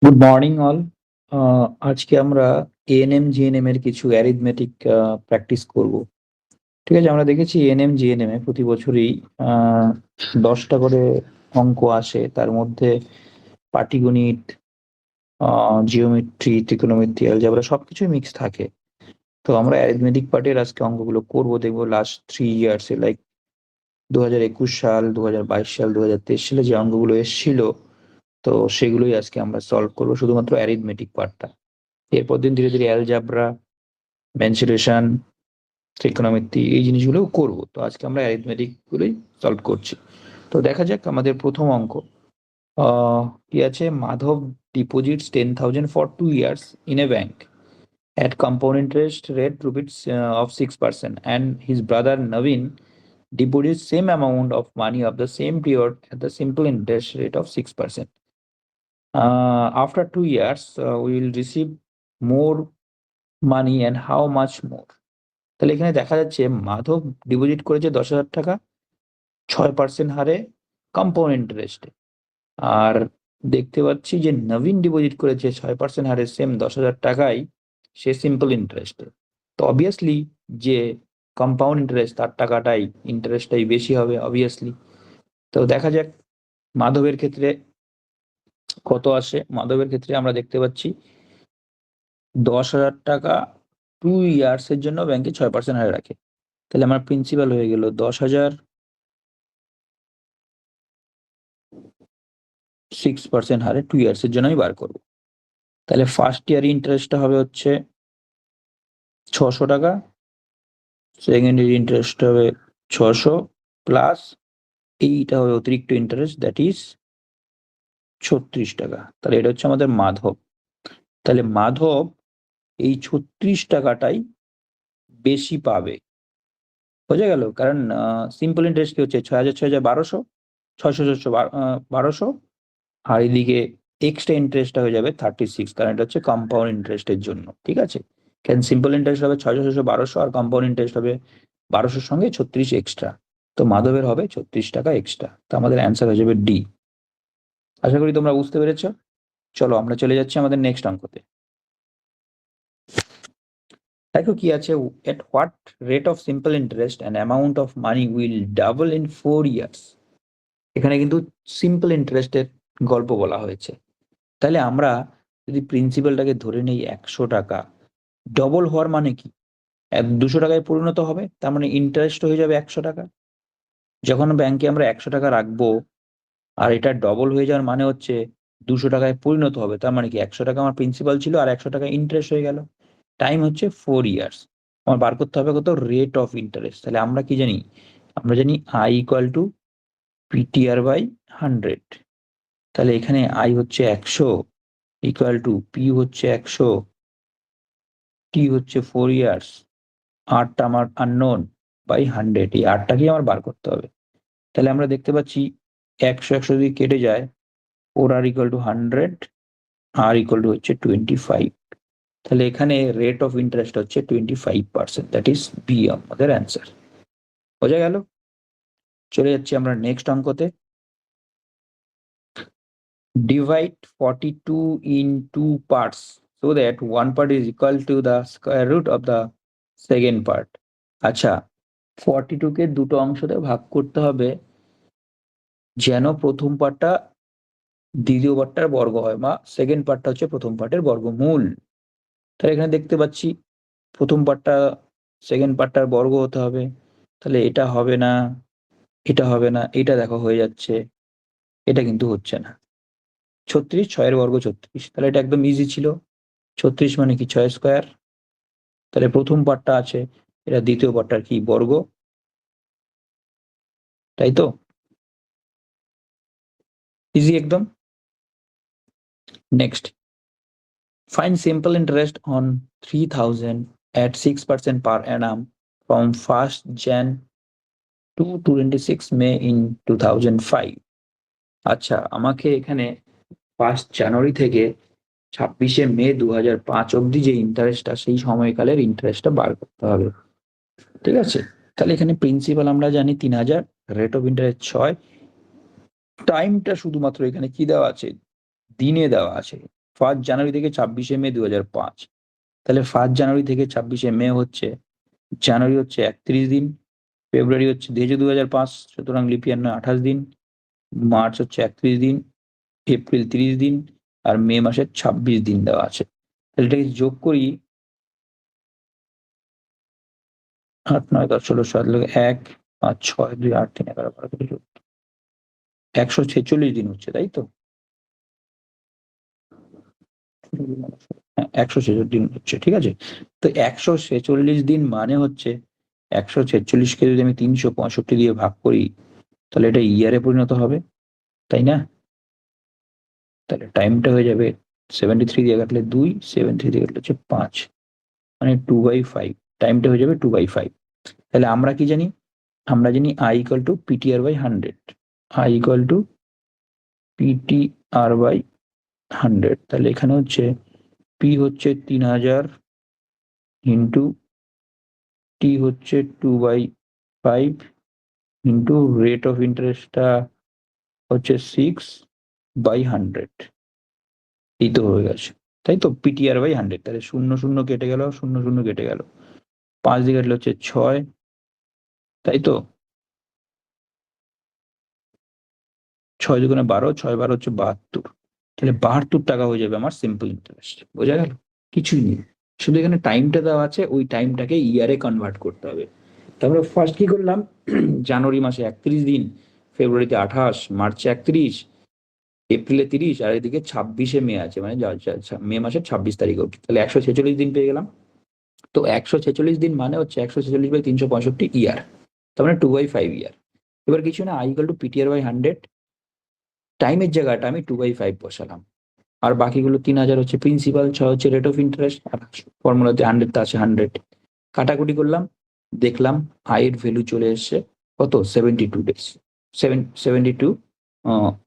Good morning all. আজকে আমরা ANM GNM এর কিছু অ্যারিথমেটিক প্র্যাকটিস করব। ঠিক আছে, আমরা দেখেছি এএনএম জিএনএম এ প্রতি বছরই 10টা করে অঙ্ক আসে, তার মধ্যে পাটিগণিত, জিওমেট্রি, ত্রিকোণমিতি, অ্যালজেব্রা সবকিছুই মিক্স থাকে। তো আমরা অ্যারিথমেটিক পার্টের আজকে অঙ্কগুলো করব, দেখবো লাস্ট 3 ইয়ার্স এ, লাইক 2021 সাল, 2022 সাল, 2023 সালে যে অঙ্কগুলো এসেছিল, তো সেগুলোই আজকে আমরা সলভ করবো, শুধুমাত্র অ্যারিথমেটিক পার্টটা। এরপর দিন ধীরে ধীরে অ্যালজাবরা, মেনসুরেশন, ত্রিকোণমিতি এই জিনিসগুলোও করব। তো আজকে আমরা অ্যারিথমেটিক গুলোই সলভ করছি। তো দেখা যাক আমাদের প্রথম অঙ্ক। কি আছে? Madhav deposits 10,000 for 2 years in a bank at compound interest rate rupees of 6%, and his brother Naveen deposits same amount of money of the same period at the simple interest rate of 6%. After 2 years, we will receive more money, and how much more? তাহলে এখানে দেখা যাচ্ছে Madhav deposit করেছে 10,000 টাকা 6% হারে compound ইন্টারেস্টে, আর দেখতে পাচ্ছি যে নবীন ডিপোজিট করেছে 6% হারে সেম 10,000 টাকাই সে সিম্পল ইন্টারেস্টে। তো অবভিয়াসলি যে কম্পাউন্ড ইন্টারেস্ট তার টাকাটাই ইন্টারেস্টটাই বেশি হবে অবভিয়াসলি। তো দেখা যাক মাধবের ক্ষেত্রে কত আসে। মাধবের ক্ষেত্রে আমরা দেখতে পাচ্ছি 10,000 টাকা 2 years এর জন্য ব্যাংকে 6% হারে রাখে। তাহলে আমার প্রিন্সিপাল হয়ে গেল 10,000, 6% হারে 2 years এর জন্য আমি বার করবো। তাহলে ফার্স্ট ইয়ার ইন্টারেস্টটা হবে হচ্ছে 600 টাকা, সেকেন্ড ইয়ার ইন্টারেস্ট হবে 600, প্লাস এইটা হবে অতিরিক্ত ইন্টারেস্ট, দ্যাট ইজ 36 টাকা। তাহলে এটা হচ্ছে আমাদের মাধব। তাহলে মাধব এই 36 টাকাটাই বেশি পাবে, বোঝা গেল? কারণ সিম্পল ইন্টারেস্ট কি হচ্ছে 6,000 6,000 1200, 600 600 1200, আর এদিকে এক্সট্রা ইন্টারেস্টটা হয়ে যাবে 36, কারণ এটা হচ্ছে কম্পাউন্ড ইন্টারেস্টের জন্য। ঠিক আছে, কারণ সিম্পল ইন্টারেস্ট হবে 600 600 1200, আর কম্পাউন্ড ইন্টারেস্ট হবে 1200 সঙ্গে 36 এক্সট্রা। তো মাধবের হবে 36 টাকা এক্সট্রা। তো আমাদের অ্যান্সার হয়ে যাবে ডি। আশা করি তোমরা বুঝতে পেরেছ। চলো আমরা চলে যাচ্ছি আমাদের নেক্সট অঙ্কতে। দেখো কি আছে, at what rate of simple interest and amount of money will double in 4 years। এখানে কিন্তু সিম্পল ইন্টারেস্টের গল্প বলা হয়েছে। তাহলে আমরা যদি প্রিন্সিপালটাকে ধরে নেই 100 টাকা, ডবল হওয়ার মানে কি? 200 টাকায় পরিণত হবে, তার মানে ইন্টারেস্ট হয়ে যাবে 100 টাকা। যখন ব্যাংকে আমরা 100 টাকা রাখবো আর এটা ডবল হয়ে যাওয়ার মানে হচ্ছে 200 টাকায় পরিণত হবে, তার মানে কি 100 টাকা আমার প্রিন্সিপাল ছিল আর 100 টাকা ইন্টারেস্ট হয়ে গেল। টাইম হচ্ছে 4 years। আমার বার করতে হবে কত? Rate of interest. তাহলে আমরা কি জানি? আমরা জানি I equal to P T R by 100। তাহলে এখানে আই হচ্ছে 100 ইকুয়াল টু পি হচ্ছে 100, টি হচ্ছে 4 years, আরটা আমার আননোন বাই 100। এই আরটাকেই আমার বার করতে হবে। তাহলে আমরা দেখতে পাচ্ছি 100 100 যদি কেটে যায়, 4r equal to 100, R equal to হচ্ছে 25। তাহলে এখানে রেট অফ ইন্টারেস্ট হচ্ছে 25%, দ্যাট ইজ বি আমাদের অ্যান্সার। বোঝা গেল? চলে যাচ্ছি আমরা নেক্সট অঙ্কতে। Divide 42 in 2 parts so that one part is equal to the square root of the second part. আচ্ছা, 42 কে দুটো অংশতে ভাগ করতে হবে যেন প্রথম পার্টটা দ্বিতীয় পার্টটার বর্গ হয়, বা সেকেন্ড পার্টটা হচ্ছে প্রথম পার্টের বর্গমূল। তাহলে এখানে দেখতে পাচ্ছি প্রথম পার্টটা সেকেন্ড পার্টটার বর্গ হতে হবে। তাহলে এটা হবে না, এটা হবে না, এটা দেখো হয়ে যাচ্ছে, এটা কিন্তু হচ্ছে না। 36, 6 এর বর্গ 36, তাহলে এটা একদম ইজি ছিল। 36 মানে কি? 6 স্কোয়ার। তাহলে প্রথম পার্টটা আছে, এটা দ্বিতীয় পার্টটার কি? বর্গ, তাই তো? ইজি একদম। Next, find simple interest on 3,000 at 6% per annum from 1st Jan to 26 May in 2005। আচ্ছা, আমাকে এখানে 1 জানুয়ারি থেকে 26 মে 2005 অব্দি যে ইন্টারেস্টটা, সেই সময়কালের ইন্টারেস্টটা বার করতে হবে। ঠিক আছে, তাহলে এখানে প্রিন্সিপাল আমরা জানি 3,000, রেট অফ ইন্টারেস্ট 6, টাইমটা শুধুমাত্র এখানে কি দেওয়া আছে? দিনে দেওয়া আছে, জানুয়ারি থেকে 26শে মে 2005। তাহলে জানুয়ারি থেকে 26শে মে হচ্ছে, জানুয়ারি হচ্ছে 31 দিন, ফেব্রুয়ারি হচ্ছে যেহেতু 2005 সুতরাং লিপ ইয়ার নয় 28 দিন, মার্চ হচ্ছে 31 দিন, এপ্রিল 30 দিন, আর মে মাসের 26 দিন দেওয়া আছে। তাহলে এটাকে যোগ করি, 8, 9, 10, 16, 17, 1, 5, 6, 2, 8, 3, 11, 12, 13, 14, 146 দিন হচ্ছে, তাই তো? হ্যাঁ, 146 দিন হচ্ছে, ঠিক আছে। তো 146 দিন মানে হচ্ছে 146কে যদি আমি 365 দিয়ে ভাগ করি, তাহলে এটা ইয়ারে পরিণত হবে, তাই না? তাহলে টাইমটা হয়ে যাবে 73 দিয়ে কাটলে 2, 73 দিয়ে কাটলে হচ্ছে 5, মানে 2/5। টাইমটা হয়ে যাবে 2/5। তাহলে আমরা কি জানি? আমরা জানি I equal to PTR/100। I equal to PTR/100। তাহলে এখানে হচ্ছে P হচ্ছে 3000 ইন্টু T হচ্ছে 2/5 ইন্টু রেট অফ ইন্টারেস্টটা হচ্ছে 6/100। এই তো হয়ে গেছে, তাই তো? PTR/100। তাহলে 0 0 কেটে গেল, 0 0 কেটে গেল, 5 দিয়ে কাটলে হচ্ছে 6, তাই তো? 6 দুগুণে 12, 6 12 হচ্ছে 72। তাহলে 72 টাকা হয়ে যাবে আমার সিম্পল ইন্টারেস্ট। বোঝা গেল? কিছুই নেই, শুধু এখানে টাইমটা দেওয়া আছে, ওই টাইমটাকে ইয়ারে কনভার্ট করতে হবে। তারপরে ফার্স্ট কি করলাম? জানুয়ারি মাসে 31 দিন, ফেব্রুয়ারিতে 28, মার্চে 31, এপ্রিলে 30, আর এদিকে 26শে মে আছে, মানে মে মাসের 26 তারিখ অব্দি। তাহলে 146 দিন পেয়ে গেলাম। তো 146 দিন মানে হচ্ছে 146/365 ইয়ার, তার মানে 2/5 ইয়ার। এবার কিছু না, I equal to PTR/100, টাইমের জায়গাটা আমি 2/5 বসালাম, আর বাকিগুলো 3000 হচ্ছে প্রিন্সিপাল, 6 হচ্ছে রেট অফ ইন্টারেস্ট, আর ফর্মুলাতে 100 টা আছে 100। কাটাকুটি করলাম, দেখলাম আয়ের ভ্যালু চলে এসছে কত? 72 ডেজ, 72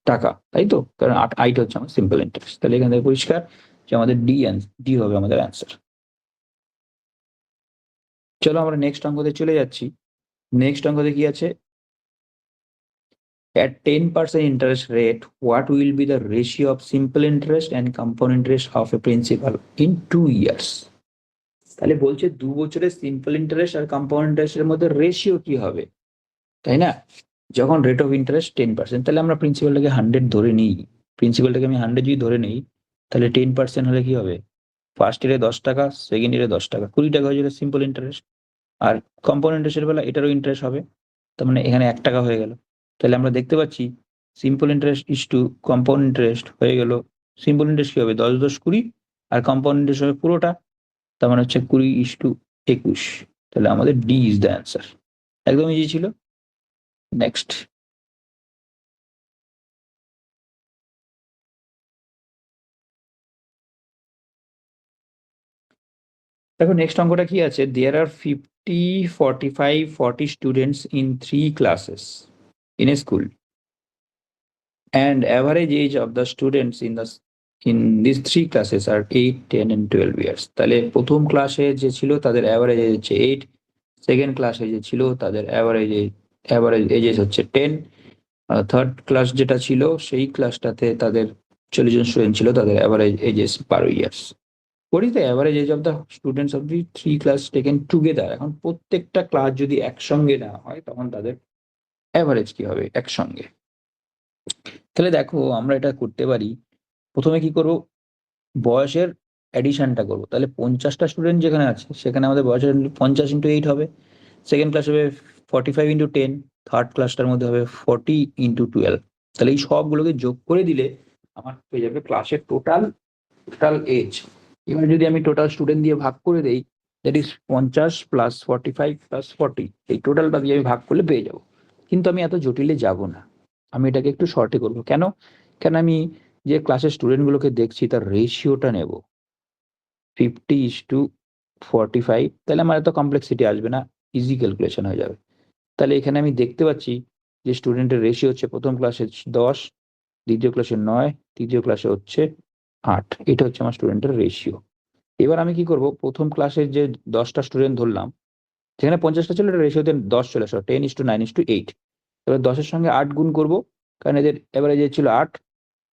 টাকা, তাই তো? কারণ আইটা হচ্ছে আমার সিম্পল ইন্টারেস্ট। তাহলে এখান থেকে পরিষ্কার যে আমাদের ডি হবে আমাদের অ্যান্সার। চলো আমরা নেক্সট অঙ্কতে চলে যাচ্ছি। নেক্সট অঙ্কতে কি আছে? At 10% interest rate, what will be the ratio of simple interest and compound interest of a principal in 2 years? তাহলে বলছে 2 বছরের সিম্পল ইন্টারেস্ট আর কম্পাউন্ড ইন্টারেস্টের মধ্যে রেশিও কি হবে, তাই না? যখন রেট অফ ইন্টারেস্ট 10%, তাহলে আমরা প্রিন্সিপালটাকে 100 ধরে নিই। প্রিন্সিপালটাকে আমি 100 যদি ধরে নিই, তাহলে 10% হলে কি হবে? ফার্স্ট ইয়ারে 10 টাকা, সেকেন্ড ইয়ারে 10 টাকা, 20 টাকা হয়ে যাবে সিম্পল ইন্টারেস্ট। আর কম্পাউন্ড ইন্টারেস্টের বেলা এটারও ইন্টারেস্ট হবে, তার মানে এখানে 1 টাকা হয়ে গেল। তাহলে আমরা দেখতে পাচ্ছি simple interest is to compound interest হয়ে গেল। সিম্পল ইন্টারেস্ট কি হবে? 10 10 20, আর কম্পাউন্ড ইন্টারেস্ট হবে পুরোটা, তার মানে হচ্ছে 20:21। তাহলে আমাদের ডি ইজ দ্য অ্যান্সার। একদম ইজি ছিল। নেক্সট। দেখো নেক্সট অঙ্কটা কি আছে? দেয়ার আর 50, 45, 40 students in 3 classes in a school, and average age of the students in these 3 classes are 8, 10 and 12 years. তাহলে প্রথম ক্লাসে যে ছিল তাদের অ্যাভারেজ এজ হচ্ছে 8, সেকেন্ড ক্লাসে যে ছিল তাদের অ্যাভারেজ এজেস হচ্ছে 10, থার্ড ক্লাস যেটা ছিল সেই ক্লাসটাতে তাদের 40 জন স্টুডেন্ট ছিল, তাদের average ages 12 years. What is the average age of the students of the 3 class taken together? এখন প্রত্যেকটা ক্লাস যদি একসঙ্গে নেওয়া হয় তখন তাদের অ্যাভারেজ কি হবে একসঙ্গে? তাহলে দেখো আমরা এটা করতে পারি। প্রথমে কি করব? বয়সের অ্যাডিশনটা করব। তাহলে 50টা স্টুডেন্ট যেখানে আছে সেখানে আমাদের বয়সের 50 ইন্টু 8 হবে, সেকেন্ড ক্লাস হবে 45 ইন্টু 10, থার্ড ক্লাসটার মধ্যে হবে 40 ইন্টু 12। তাহলে এই সবগুলোকে যোগ করে দিলে আমার হয়ে যাবে ক্লাসের টোটাল এজ। এবার যদি আমি টোটাল স্টুডেন্ট দিয়ে ভাগ করে দেই, দ্যাট ইজ 50 প্লাস 45 প্লাস 40, এই টোটালটা দিয়ে আমি ভাগ করলে পেয়ে যাব। কিন্তু আমি এত জটিলে যাব না, আমি এটাকে একটু শর্টে করব। কেন? কেন আমি যে ক্লাসের স্টুডেন্টগুলোকে দেখছি তার রেশিওটা নেব 50:45, তাহলে আমার এত কমপ্লেক্সিটি আসবে না, ইজি ক্যালকুলেশন হয়ে যাবে। তাহলে এখানে আমি দেখতে পাচ্ছি যে স্টুডেন্টের রেশিও হচ্ছে প্রথম ক্লাসে 10, দ্বিতীয় ক্লাসে 9, তৃতীয় ক্লাসে হচ্ছে 8। এটা হচ্ছে আমার স্টুডেন্টের রেশিও। এবার আমি কি করব? প্রথম ক্লাসের যে 10টা স্টুডেন্ট ধরলাম, যেখানে 50টা ছিল এটা রেশিওতে 10 চলে আসলো, 10:9:8। এবার 10 এর সঙ্গে 8 গুণ করব, কারণ এদের এভারেজ ছিল 8,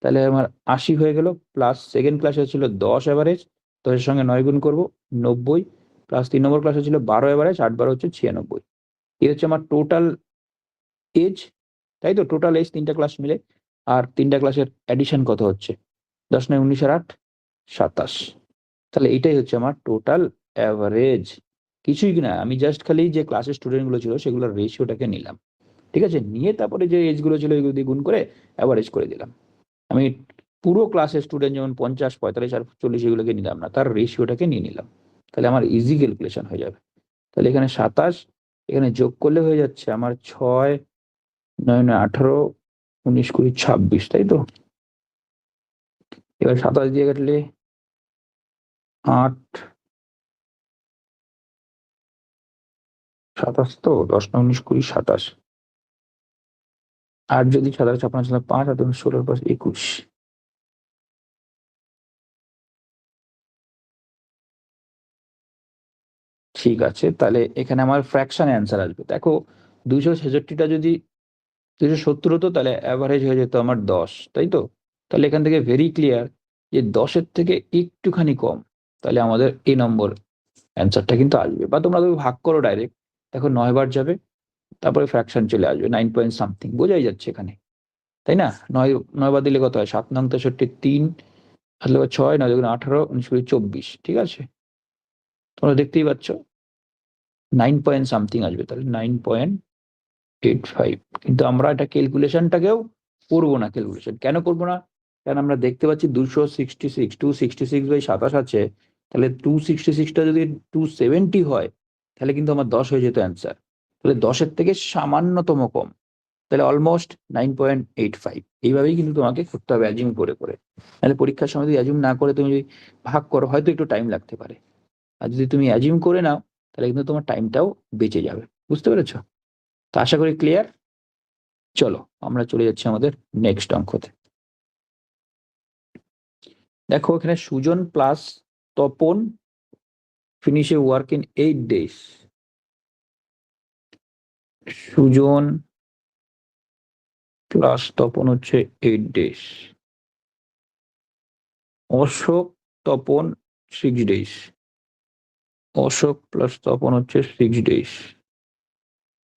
তাহলে আমার 80 হয়ে গেল, প্লাস সেকেন্ড ক্লাসে ছিল 10 অ্যাভারেজ, 10-এর সঙ্গে 9 গুণ করবো, 90, প্লাস 3 নম্বর ক্লাসে ছিল 12 অ্যাভারেজ, 8-12 হচ্ছে 96। এই হচ্ছে আমার টোটাল এজ, তাই তো? টোটাল এজ তিনটা ক্লাস মিলে। আর তিনটা ক্লাসের অ্যাডিশন কত হচ্ছে? 10 9 19 আর 8 27। তাহলে এটাই হচ্ছে আমার টোটাল অ্যাভারেজ। কিছুই না, আমি জাস্ট খালি যে ক্লাসের স্টুডেন্ট গুলো ছিল সেগুলোর রেশিওটাকে নিলাম, ঠিক আছে? নিয়ে তারপরে যে এজ গুলো ছিল এগুলো দিয়ে গুণ করে অ্যাভারেজ করে দিলাম। আমি পুরো ক্লাসের স্টুডেন্ট যেমন 50 45 আর 40 এগুলোকে নিলাম না, তার রেশিওটাকে নিয়ে নিলাম। তাহলে আমার ইজি ক্যালকুলেশন হয়ে যাবে। তাহলে এখানে 27, এখানে যোগ করলে হয়ে যাচ্ছে আমার 6 9 9 18 19 20 26, তাই তো? এবার 27 দিয়ে কাটলে 8, 27 তো 10 9 19 20 27। আর যদি 27 56 57 5 আর 16 5 21। ঠিক আছে, তাহলে এখানে আমার ফ্র্যাকশন অ্যান্সার আসবে। দেখো 266টা যদি 270 হতো তাহলে অ্যাভারেজ হয়ে যেত আমার 10, তাই তো? তাহলে এখান থেকে ভেরি ক্লিয়ার যে 10-এর থেকে একটুখানি কম, তাহলে আমাদের এই নম্বর অ্যান্সারটা কিন্তু আসবে। বা তোমরা যদি ভাগ করো ডাইরেক্ট, দেখো 9 বার যাবে, তারপরে ফ্র্যাকশন চলে আসবে 9 পয়েন্ট সামথিং, বোঝাই যাচ্ছে এখানে, তাই না? 9 বার দিলে কত হয়? 7 নং 63, 3 আসলে 6, 9 দুগুণে 18, 19 20 24, ঠিক আছে? তোমরা দেখতেই পাচ্ছ 9 পয়েন্ট সামথিং আসবে, তাহলে 9.85। কিন্তু আমরা এটা ক্যালকুলেশনটাকেও করবো না। ক্যালকুলেশন কেন করবো না? কারণ আমরা দেখতে পাচ্ছি 266 আছে, তাহলে 266টা যদি 270 হয় তাহলে কিন্তু আমার 10 হয়ে যেত অ্যান্সার। তাহলে 10-এর থেকে সামান্যতম কম, তাহলে অলমোস্ট 9.85। এইভাবেই কিন্তু তোমাকে করতে হবে অ্যাজিউম করে করে। তাহলে পরীক্ষার সময় যদি অ্যাজিউম না করে তুমি যদি ভাগ করো, হয়তো একটু টাইম লাগতে পারে। আর যদি তুমি অ্যাজিউম করে নাও তাহলে কিন্তু তোমার টাইমটাও বেঁচে যাবে। বুঝতে পেরেছো? তো আশা করি ক্লিয়ার। চলো আমরা চলে যাচ্ছি আমাদের নেক্সট অঙ্কতে। দেখো এখানে Sujan plus Tapan finish a work in 8 days। Sujan plus Tapan হচ্ছে 8 days, Ashok Tapan 6 days, Ashok plus Tapan হচ্ছে 6 days,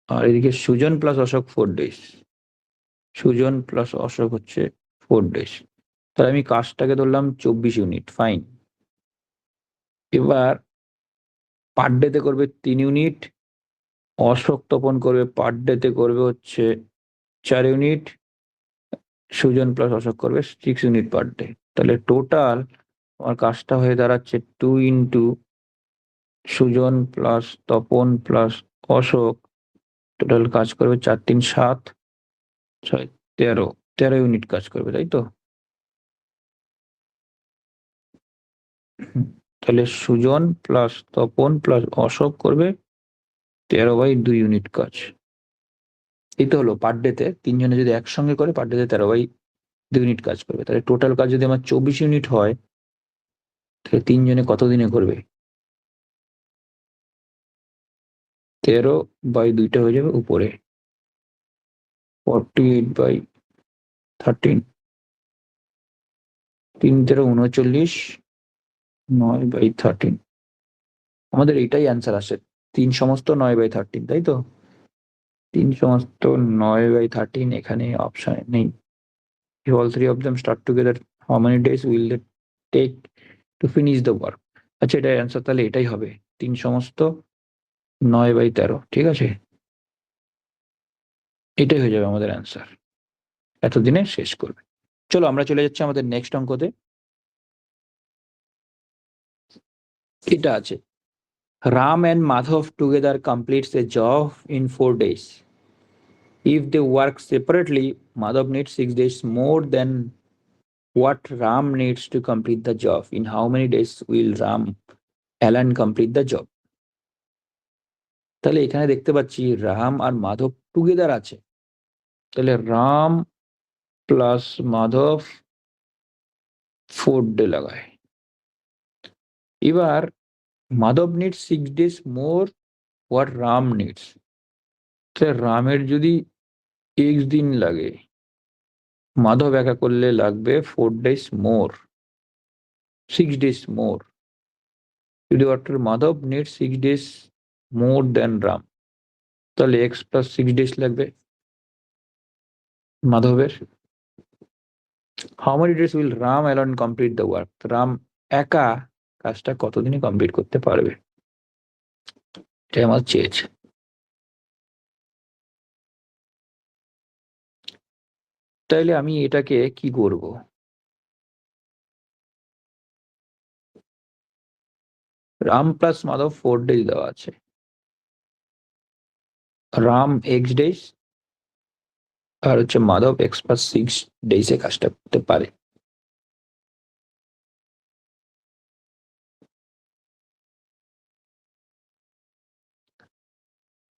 আর এদিকে Sujan plus Ashok 4 days, Sujan plus Ashok হচ্ছে 4 days। তাহলে আমি কাজটাকে ধরলাম 24 ইউনিট, ফাইন। এবার পার ডেতে করবে 3 ইউনিট, অশোক তপন করবে পার ডেতে করবে হচ্ছে 4 ইউনিট, সুজন প্লাস অশোক করবে 6 ইউনিট পার ডে। তাহলে টোটাল আমার কাজটা হয়ে দাঁড়াচ্ছে 2 × Sujan plus Tapan plus Ashok, total কাজ করবে 4 3 7 6 13, 13 ইউনিট কাজ করবে, তাই তো? তাহলে সুজন প্লাস তপন প্লাস অশোক করবে 13/2 ইউনিট কাজ। এই তো হলো পার ডেতে তিনজনে যদি একসঙ্গে করে পার ডেতে 13/2 ইউনিট কাজ করবে। তাহলে টোটাল কাজ যদি আমার 24 ইউনিট হয় তাহলে তিনজনে কত দিনে করবে? 13/2টা হয়ে যাবে উপরে 48/13, 3 13 39, 9/13। আমাদের এইটাই অ্যান্সার আসে, 3 সমস্ত 9/13, তাই তো? 3 সমস্ত 9/13 এখানে অপশন নেই। If all three of them start together, how many days will they take to finish the work? আচ্ছা, এটার অ্যান্সার তাহলে এটাই হবে, 3 সমস্ত 9/13, ঠিক আছে? এটাই হয়ে যাবে আমাদের অ্যান্সার, এতদিনে শেষ করবে। চলো আমরা চলে যাচ্ছি আমাদের নেক্সট অঙ্কতে। এটা আছে, Ram and Madhav together completes a job in 4 days. If they work separately, Madhav needs 6 days more than what Ram needs to complete the job. In how many days will Ram Alan complete the job? তাহলে এখানে দেখতে পাচ্ছি রাম আর Madhav together আছে, তাহলে Ram plus Madhav 4 day লাগায়। এবার Madhav needs 6 days more what Ram needs, তাহলে রামের যদি x দিন লাগে মাধব একা করলে লাগবে 4 days more, 6 days more. যদি doctor Madhav needs 6 days more than Ram, তাহলে x plus 6 days লাগবে মাধবের। How many days will Ram alone complete the work? Ram একা কাজটা কতদিনে কমপ্লিট করতে পারবে, এটাই আমার চেয়েছে। তাইলে আমি এটাকে কি করব, রাম প্লাস মাধব 4 days দেওয়া আছে, রাম x days আর হচ্ছে মাধব x plus 6 days এ কাজটা করতে পারে।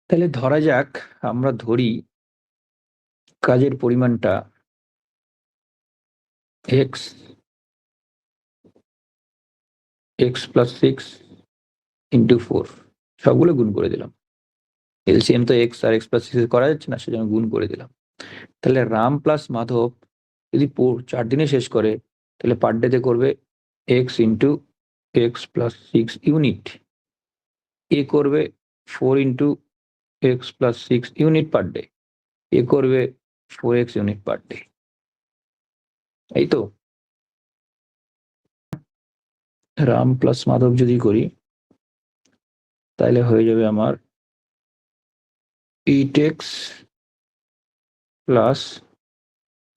তাহলে ধরা যাক, আমরা ধরি কাজের পরিমাণটা x plus 6 into 4, সবগুলো গুণ করে দিলাম। এলসিএম তো x আর x plus 6 করা যাচ্ছে না, সেজন্য গুণ করে দিলাম। তাহলে রাম প্লাস মাধব যদি 4 দিনে শেষ করে, তাহলে পার ডেতে করবে x into x plus 6 unit, A করবে 4 into x plus 6 unit per day, A করবে 4x ইউনিট পার ডে। এই তো রাম প্লাস মাধব যদি করি, তাহলে হয়ে যাবে আমার 8x প্লাস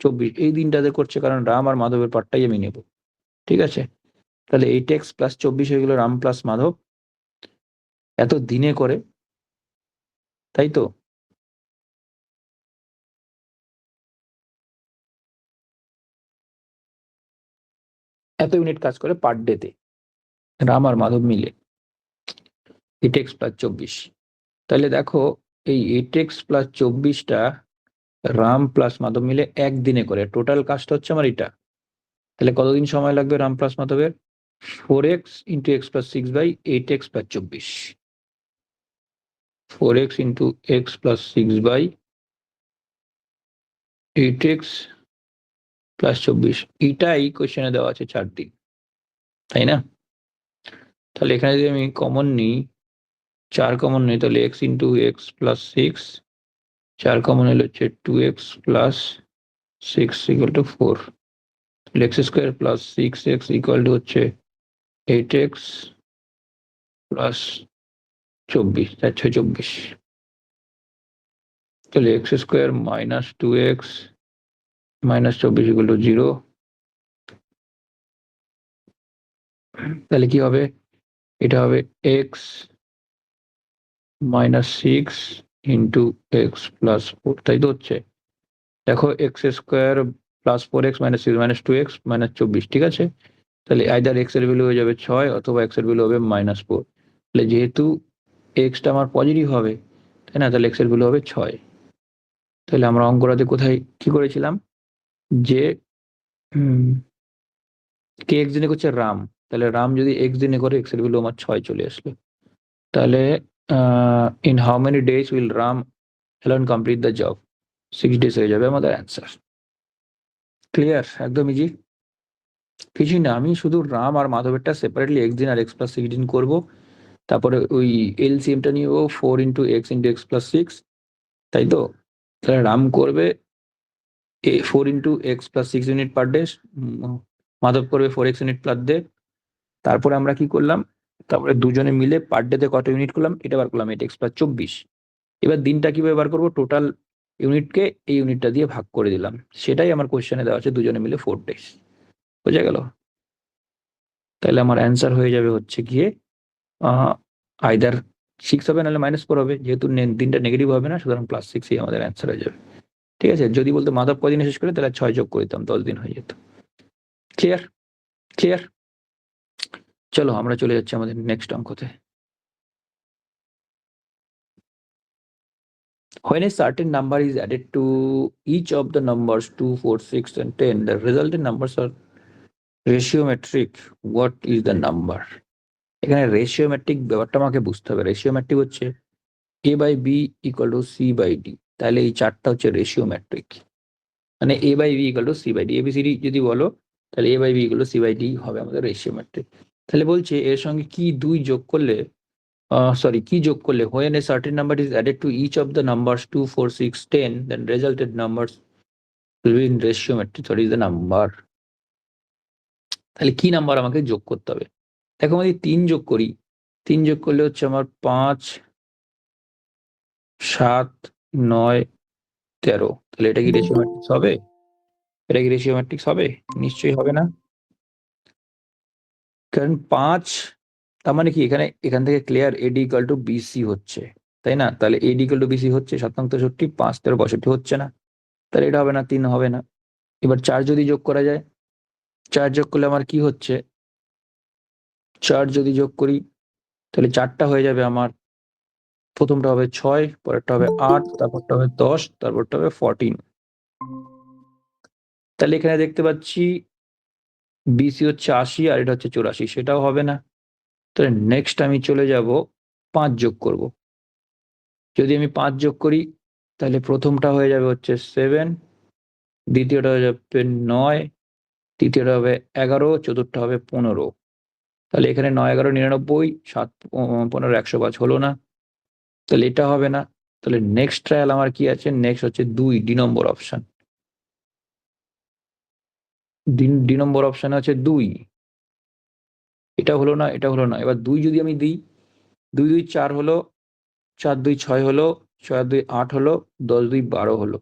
24, এই দিনটাতে করছে কারণ রাম আর মাধবের পার্টটাই আমি নেব, ঠিক আছে। তাহলে 8x প্লাস 24 হয়ে গেল রাম প্লাস মাধব, এত দিনে করে, তাই তো। এত ইউনিট কাজ করে পার ডেতে রাম আর মাধব মিলে 8x প্লাস 24। তাহলে দেখো এই 8x প্লাস 24টা রাম প্লাস মাধব মিলে একদিনে করে, টোটাল কাজটা হচ্ছে আমার এটা। তাহলে কতদিন সময় লাগবে রাম প্লাস মাধবের, 4x into x plus 6 by 8x plus 24, 4x into x plus 6 by 8x plus 24, এটাই কোয়েশ্চেনে দেওয়া আছে 4 দিন, তাই না। তাহলে এখানে যদি আমি কমন নিই, 4 কমন নিই, তাহলে x into x plus 6, 4 common হলে হচ্ছে 2x প্লাস 6 ইকুয়াল টু 4, তাহলে x square plus 6x equal to হচ্ছে 8x প্লাস 24, 4 6 24, তাহলে x square minus 2x minus 24 equal to 0। তাহলে কি হবে, এটা হবে x minus 6 into x plus 4, তাই তো হচ্ছে। দেখো x square plus 4x minus 6 minus 2x minus 24, ঠিক আছে। তাহলে আইদার এক্স এর ভ্যালু হয়ে যাবে 6 অথবা এক্স এর ভ্যালু হবে -4। তাহলে যেহেতু এক্সটা আমার পজিটিভ হবে, তাই না, তাহলে এক্স এর ভ্যালু হবে 6। তাহলে আমরা অঙ্কটাতে কোথায় কি করেছিলাম, যে কে এক্স দিনে করছে রাম, তাহলে রাম যদি এক্স দিনে করে এক্স এর ভ্যালু আমার 6 চলে আসলো। তাহলে in how many days will Ram alone complete the job, 6 days হয়ে যাবে আমাদের অ্যান্সার। ক্লিয়ার, একদম ইজি, কিছুই না। আমি শুধু রাম আর মাধবেরটা সেপারেটলি এক্স দিন আর এক্স প্লাস 6 দিন করবো, তারপরে ওই এলসিএমটা নিয়ে 4 into X into x plus 6, তাই তো। তাহলে রাম করবে 4 into x plus 6 unit per day, Madhav করবে 4x ইউনিট পার ডে। তারপরে আমরা কি করলাম, তারপরে দুজনে মিলে পার ডেতে কত ইউনিট করলাম এটা বার করলাম, 8x প্লাস 24। এবার দিনটা কিভাবে বার করবো, টোটাল ইউনিটকে এই ইউনিটটা দিয়ে ভাগ করে দিলাম, সেটাই আমার কোশ্চেনে দেওয়া আছে, দুজনে মিলে 4 days, বোঝা গেল। তাহলে আমার অ্যান্সার হয়ে যাবে হচ্ছে গিয়ে আইদার 6 হবে নাহলে -4 হবে, যেহেতু দিনটা নেগেটিভ হবে না, সুতরাং +6ই আমাদের অ্যান্সার হয়ে যাবে। ঠিক আছে, যদি বলতো মাধব কদিনে শেষ করে, তাহলে 6 যোগ করে দিতাম, 10 দিন হয়ে যেত। Clear, clear. চলো আমরা চলে যাচ্ছি আমাদের next অঙ্কতে। When a certain number is added to each of the numbers 2, 4, 6 and 10, the resultant numbers are ratiometric. What is the number? এখানে রেশিওমেট্রিক ব্যাপারটা আমাকে বুঝতে হবে। রেশিওমেট্রিক হচ্ছে a by B equal to C by D, তাহলে এই চারটা হচ্ছে রেশিওমেট্রিক। মানে a by b equal to c by d, A B C D যদি বলো তাহলে a by b equal to c by d হবে আমাদের রেশিও ম্যাট্রিক। তাহলে বলছে এর সঙ্গে কি দুই যোগ করলে কি যোগ করলে when a certain number is added to each of the numbers 2 4 6 10 then resulted numbers will be in ratio matrix, what is the number? তাহলে কি নাম্বার আমাকে যোগ করতে হবে? দেখো আমি 3 যোগ করি, 3 যোগ করলে হচ্ছে আমার 5 7 9 13, তাহলে এটা কি রেশিও ম্যাট্রিক্স হবে? এটা কি রেশিও ম্যাট্রিক্স হবে? নিশ্চয়ই হবে না। কারণ 5 তার মানে কি এখান থেকে clear A D equal to B C হচ্ছে, তাই না? তাহলে এডি ইকুয়াল টু বিসি হচ্ছে 7 নং 63, 5 13 62 হচ্ছে না, তাহলে এটা হবে না, 3 হবে না। এবার 4 যদি যোগ করা যায়, 4 যোগ করলে আমার কি হচ্ছে, 4 যদি যোগ করি তাহলে 4টা হয়ে যাবে আমার, প্রথমটা হবে 6, পরেরটা হবে 8, তারপরটা হবে 10, তারপরটা হবে 14। তাহলে এখানে দেখতে পাচ্ছি বিসি হচ্ছে 80 আর এটা হচ্ছে 84, সেটাও হবে না। তাহলে নেক্সট আমি চলে যাব 5 যোগ করব। যদি আমি 5 যোগ করি তাহলে প্রথমটা হয়ে যাবে হচ্ছে 7, দ্বিতীয়টা হয়ে যাবে 9, তৃতীয়টা হবে 11, চতুর্থটা হবে 15। তাহলে এখানে 9 11 99, 7 15 105 হলো না, তাহলে এটা হবে না। তাহলে নেক্সট ট্রায়াল আমার কি আছে, নেক্সট হচ্ছে 2 ডি নম্বর অপশন। ডি নম্বর অপশন আছে 2, এটা হলো না, এটা হলো না। এবার 2 যদি আমি দিই, 2 2 4 হলো, 4 2 6 হলো, 6 2 8 হলো, 10 2 12 হলো।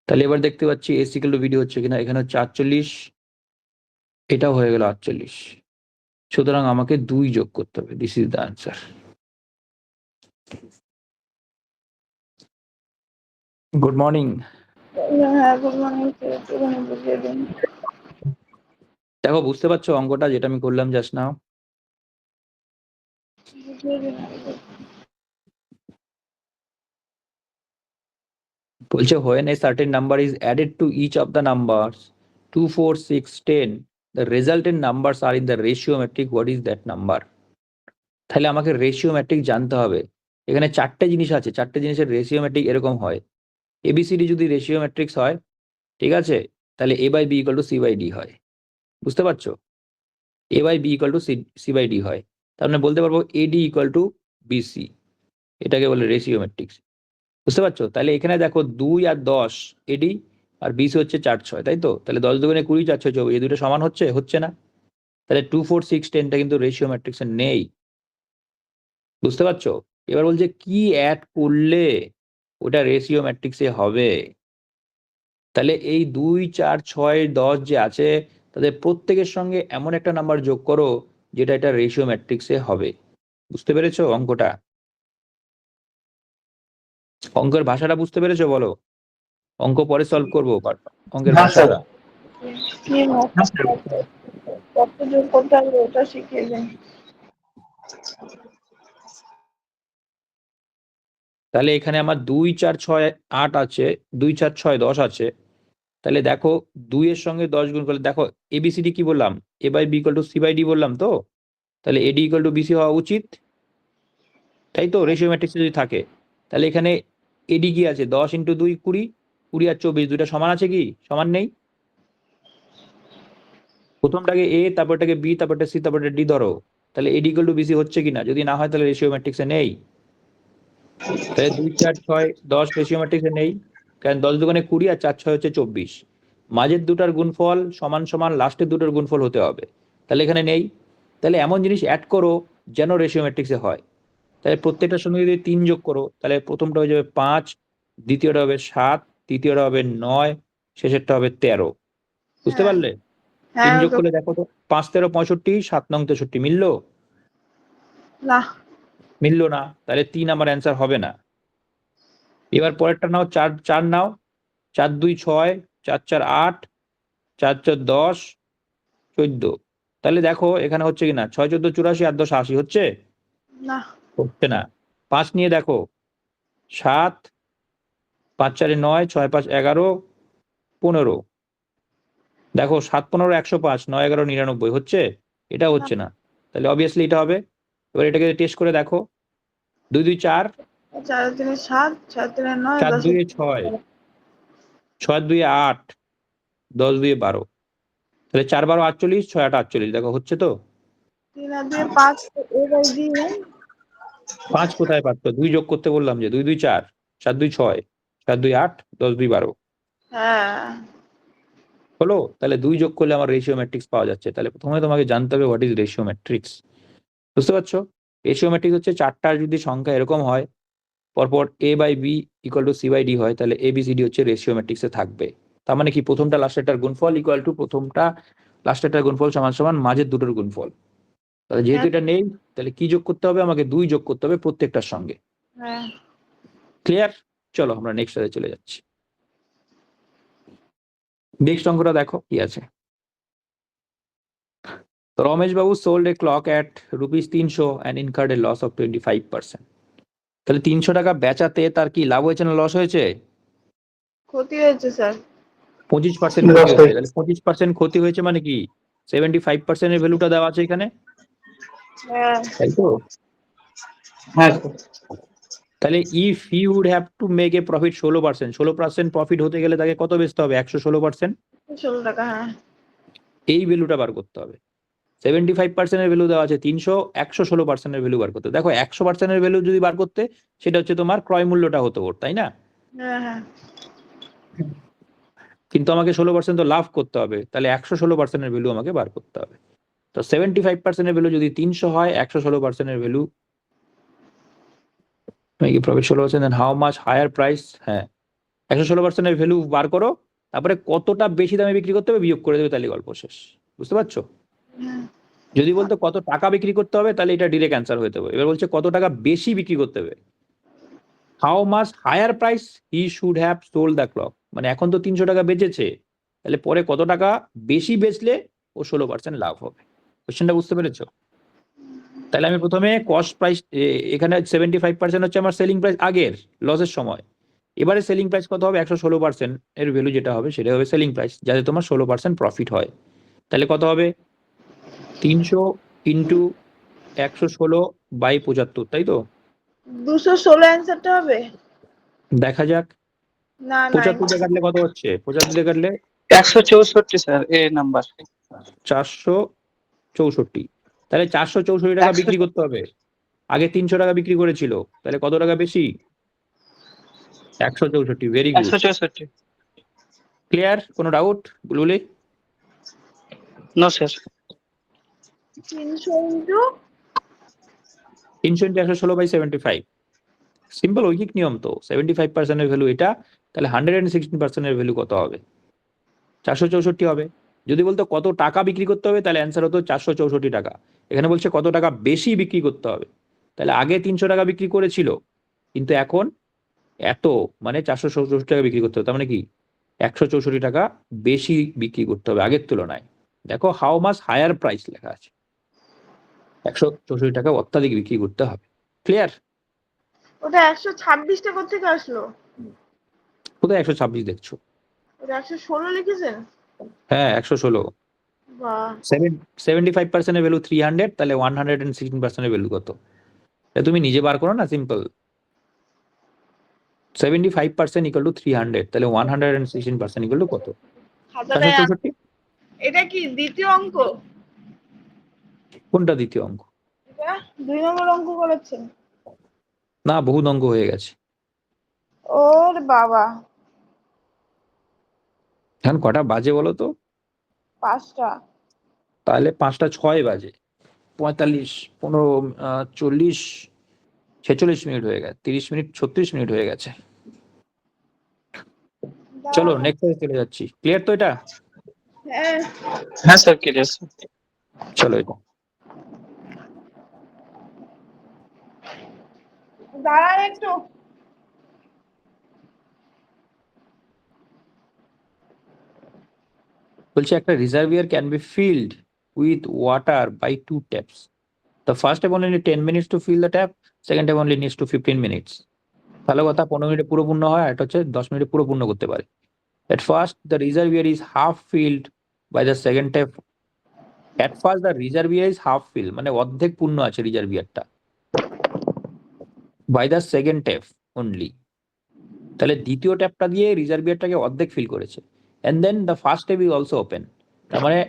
তাহলে এবার দেখতে পাচ্ছি এস ইকুয়াল টু বিডি হচ্ছে কিনা, এখানে হচ্ছে 48, এটাও হয়ে গেল 48। সুতরাং আমাকে 2 যোগ করতে হবে, this is the answer. Good morning. হ্যাঁ, গুড মর্নিং স্যার, একটুখানি বুঝিয়ে দিন। দেখো বুঝতে পারছো অঙ্কটা যেটা আমি করলাম জাস্ট নাও? বুঝিয়ে দিন। বলছে when a certain number is added to each of the numbers 2 4 6 10 the resultant numbers are in the ratio matrix, what is that number? তাহলে আমাকে রেশিও ম্যাট্রিক জানতে হবে। এখানে 4টে জিনিস আছে, 4টে জিনিসের রেশিও ম্যাট্রিক এরকম হয়। এবিসিডি যদি রেশিও ম্যাট্রিক্স হয়, ঠিক আছে, তাহলে A by B equal to C by D হয়। বুঝতে পারছো? A by B equal to C by D হয়। তার মানে বলতে পারবো এডি ইকুয়াল টু বিসি, এটাকে বলে রেশিও ম্যাট্রিক্স। বুঝতে পারছো? তাহলে এখানে দেখো 2 আর 10 এডি আর বিসি হচ্ছে 4 6, তাই তো? তাহলে 10 দুগুণে 20, 4 6 24, এই দুটো সমান হচ্ছে? হচ্ছে না। তাহলে 2 4 6 10টা কিন্তু রেশিও ম্যাট্রিক্সে নেই। বুঝতে পারছো? এবার বলছে কি অ্যাড করলে ওটা রেশিও ম্যাট্রিক্সে হবে। তাহলে এই 2 4 6 10 যে আছে তাদের প্রত্যেকের সঙ্গে এমন একটা নাম্বার যোগ করো যেটা এটা রেশিও ম্যাট্রিক্সে হবে। বুঝতে পেরেছো অঙ্কটা? অঙ্কের ভাষাটা বুঝতে পেরেছো বলো? অঙ্ক পরে সলভ করবো, অঙ্কের ভাষাটা। কি কত যোগ করতে হবে ওটা শিখিয়ে দিন। তাহলে এখানে আমার 2 4 6 8 আছে, 2 4 6 10 আছে। তাহলে দেখো 2 এর সঙ্গে 10 গুণ করলে দেখো এবিসিডি কি বললাম, A by B equal to C by D বললাম তো। তাহলে এডি ইকুয়াল টু বিসি হওয়া উচিত, তাই তো? রেশিও ম্যাট্রিক্সে যদি থাকে। তাহলে এখানে এডি কি আছে, 10 ইন্টু 2 20, 20 আর 24 দুইটা সমান আছে কি? সমান নেই। প্রথমটাকে এ, তারপরটাকে বি, তারপরটা সি, তারপরটা ডি ধরো। তাহলে এডি ইকুয়াল টু বিসি হচ্ছে কিনা, যদি না হয় তাহলে রেশিও ম্যাট্রিক্সে নেই। তাহলে 2 4 6 10 রেশিও ম্যাট্রিক্সে নেই, কারণ 10 দুগুণে 20 আর 4 6 হচ্ছে 24। মাঝের দুটার গুণফল সমান সমান লাস্টের দুটোর গুণফল হতে হবে, তাহলে এখানে নেই। তাহলে এমন জিনিস অ্যাড করো যেন রেশিও ম্যাট্রিক্সে হয়। তাহলে প্রত্যেকটার সঙ্গে যদি 3 যোগ করো তাহলে প্রথমটা হয়ে যাবে 5, দ্বিতীয়টা হবে 7, তৃতীয়টা হবে 9, শেষেরটা হবে 13। বুঝতে হ্যাঁ পারলে? 3 হ্যাঁ যোগ করলে দেখো তো 5 13 65, 7 9 63 মিললো? না মিললো না, তাহলে 3 আমার অ্যান্সার হবে না। এবার পরেরটা নাও, 4 4 নাও, 4 2 6, 4 4 8, 4 4 10 14। তাহলে দেখো এখানে হচ্ছে কিনা, 6 14 84 আর 10 80 হচ্ছে? না হচ্ছে না। 5 নিয়ে দেখো, 7 5 4 9, 6 5 11, 15। দেখো 7 15 105, 9 11 99 হচ্ছে? এটা না হচ্ছে না, তাহলে অবভিয়াসলি এটা হবে। এবার এটাকে টেস্ট করে দেখো, 2 2 4, 4 3 7, 4 3 9, 4 10 2 6, 6 আর 2 8, 10 2 12, তাহলে 4 12 48, 6 8 48, দেখো হচ্ছে তো। 3 আর 2 5 a by b है। 5 কোথায় পাচ্ছ? 2 যোগ করতে বললাম যে 2 2 4, 4 2 6, 4 2 8, 10 2 12 হ্যাঁ হলো। তাহলে 2 যোগ করলে আমার রেশিও ম্যাট্রিক্স পাওয়া যাচ্ছে। তাহলে প্রথমে তোমাকে জানতে হবে হোয়াট ইজ রেশিও ম্যাট্রিক্স। বুঝতে পারছো? রেশিও ম্যাট্রিক্স হচ্ছে 4টার যদি সংখ্যা এরকম হয় পরপর a by b equal to c by d হয়, তাহলে a b c d হচ্ছে রেশিও ম্যাট্রিক্সে থাকবে। তার মানে কি প্রথমটা লাস্টেরটার গুণফল ইকুয়াল টু প্রথমটা লাস্টেরটার গুণফল সমান সমান মাঝের দুটোর গুণফল। তাহলে যেহেতু হ্যাঁ এটা নেই, তাহলে কি যোগ করতে হবে? আমাকে 2 যোগ করতে হবে প্রত্যেকটার সঙ্গে। হ্যাঁ ক্লিয়ার? চলো আমরা নেক্সট চলে যাচ্ছি। নেক্সট অঙ্কটা দেখো কি আছে। রমেশ বাবু sold A clock at ₹300 and incurred a loss of 25%. তাহলে 300 টাকা বেচাতে তার কি লাভ হয়েছে না লস হয়েছে? ক্ষতি হয়েছে স্যার। 25% ক্ষতি হয়েছে। তাহলে 25% ক্ষতি হয়েছে মানে কি 75% এর ভ্যালুটা দেওয়া আছে এখানে, হ্যাঁ তাই তো? হ্যাঁ তাহলে if he would have to make a profit 16% profit হতে গেলে তাকে কত বেচতে হবে? 116%। 16 টাকা হ্যাঁ। এই ভ্যালুটা বার করতে হবে। 75% এর ভ্যালু দেওয়া আছে 300, 116% এর ভ্যালু বার করতে। দেখো 100% এর ভ্যালু যদি বার করতে, সেটা হচ্ছে তোমার ক্রয় মূল্যটা হতো ওর, তাই না? হ্যাঁ হ্যাঁ কিন্তু আমাকে 16% তো লাভ করতে হবে, তাহলে 116% এর ভ্যালু আমাকে বার করতে হবে। তো 75% এর ভ্যালু যদি 300 হয়, 116% এর value profit 16%, then how much higher price. হ্যাঁ, 116% এর ভ্যালু বার করো, তারপরে কতটা বেশি দামে বিক্রি করতে হবে বিয়োগ করে দেবে, তাহলে গল্প শেষ। বুঝতে পারছো? হ্যাঁ যদি বলতো কত টাকা বিক্রি করতে হবে, তাহলে এটা ডিরেক্ট অ্যান্সার হয়ে যাবে। এবার বলছে কত টাকা বেশি বিক্রি করতে হবে। How much higher price he should have sold the clock, মানে এখন তো 300 টাকা বেচেছে, তাহলে পরে কত টাকা বেশি বেচলে ও 16% লাভ হবে। কোশ্চেনটা বুঝতে পেরেছো? তাহলে আমি প্রথমে কস্ট প্রাইস, এখানে 75% হচ্ছে আমার সেলিং প্রাইস আগের লসের সময়। এবারে সেলিং প্রাইস কত হবে? 116% এর ভ্যালু যেটা হবে সেটা হবে সেলিং প্রাইস, যাতে তোমার 16% প্রফিট হয়। তাহলে কত হবে? 300 ইন্টু 116/75, তাই তো? 216 অ্যান্সারটা হবে। দেখা যাক। না 75 দিয়ে কাটলে কত হচ্ছে? 75 দিয়ে কাটলে 164 স্যার এ নাম্বার। 464। তাহলে 464 টাকা 100 বিক্রি করতে হবে। আগে 300 টাকা বিক্রি করেছিল, তাহলে কত টাকা বেশি? 164। Very good. 164 ক্লিয়ার? কোনো doubt Bulbuli? No sir. 300 into 300 into 116/75। Simple ঐকিক নিয়ম তো। 75% এর ভ্যালু এটা, তাহলে 116% এর ভ্যালু কত হবে? 464 হবে। যদি বলতো কত টাকা বিক্রি করতে হবে, তাহলে অ্যান্সার হতো 464 টাকা। এখানে বলছে কত টাকা বেশি বিক্রি করতে হবে, তাহলে আগে 300 টাকা বিক্রি করেছিল, কিন্তু এখন এত, মানে 464 টাকা বিক্রি করতে হবে, তার মানে কি 164 টাকা বেশি বিক্রি করতে হবে আগের তুলনায়। দেখো হাউ মাস হায়ার প্রাইস লেখা আছে, 164 টাকা অত্যাধিক বিক্রি করতে হবে। ক্লিয়ার? ওটা 126 টাকা থেকে আসলো। কোথায় 126 দেখছো? ওটা 116 লিখেছেন। হ্যাঁ 116। বাহ 75% এর ভ্যালু 300, তাহলে 116% এর ভ্যালু কত? তুমি নিজে বার করো না, সিম্পল। 75% ইকুয়াল টু 300, তাহলে 116% ইকুয়াল টু কত? খাতাটায় 464। এটা কি দ্বিতীয় অঙ্ক? কোনটা দ্বিতীয় অঙ্ক? এটা 2 নম্বর অঙ্ক করেছেন। না, বহুত অঙ্ক হয়ে গেছে। ওর বাবা। এখন কটা বাজে বলো তো? 5টা। তাহলে 5টা 6 বাজে, 45, 15, 40, 46 মিনিট হয়ে গেছে, 30 মিনিট 36 মিনিট হয়ে গেছে। চলো নেক্সট চলে যাচ্ছি। ক্লিয়ার তো এটা? হ্যাঁ হ্যাঁ স্যার ক্লিয়ার স্যার। চলো এটা দাঁড়ান একটু। বলছে একটা reservoir can be filled with water by 2 taps. The first step only need 10 minutes to fill the tap, second step only needs to 15 minutes. ভালো কথা, 15 মিনিটে পুরো পূর্ণ হয়, এটা হচ্ছে 10 মিনিটে পুরো পূর্ণ করতে পারে। At first the reservoir is half filled by the second tap. At first the reservoir is half filled, মানে অর্ধেক পূর্ণ আছে রিজার্ভিয়ারটা, by the second tap only. তাহলে দ্বিতীয় ট্যাপটা দিয়ে রিজার্ভিয়ারটাকে অর্ধেক ফিল করেছে, and then the first tap is also open. তার মানে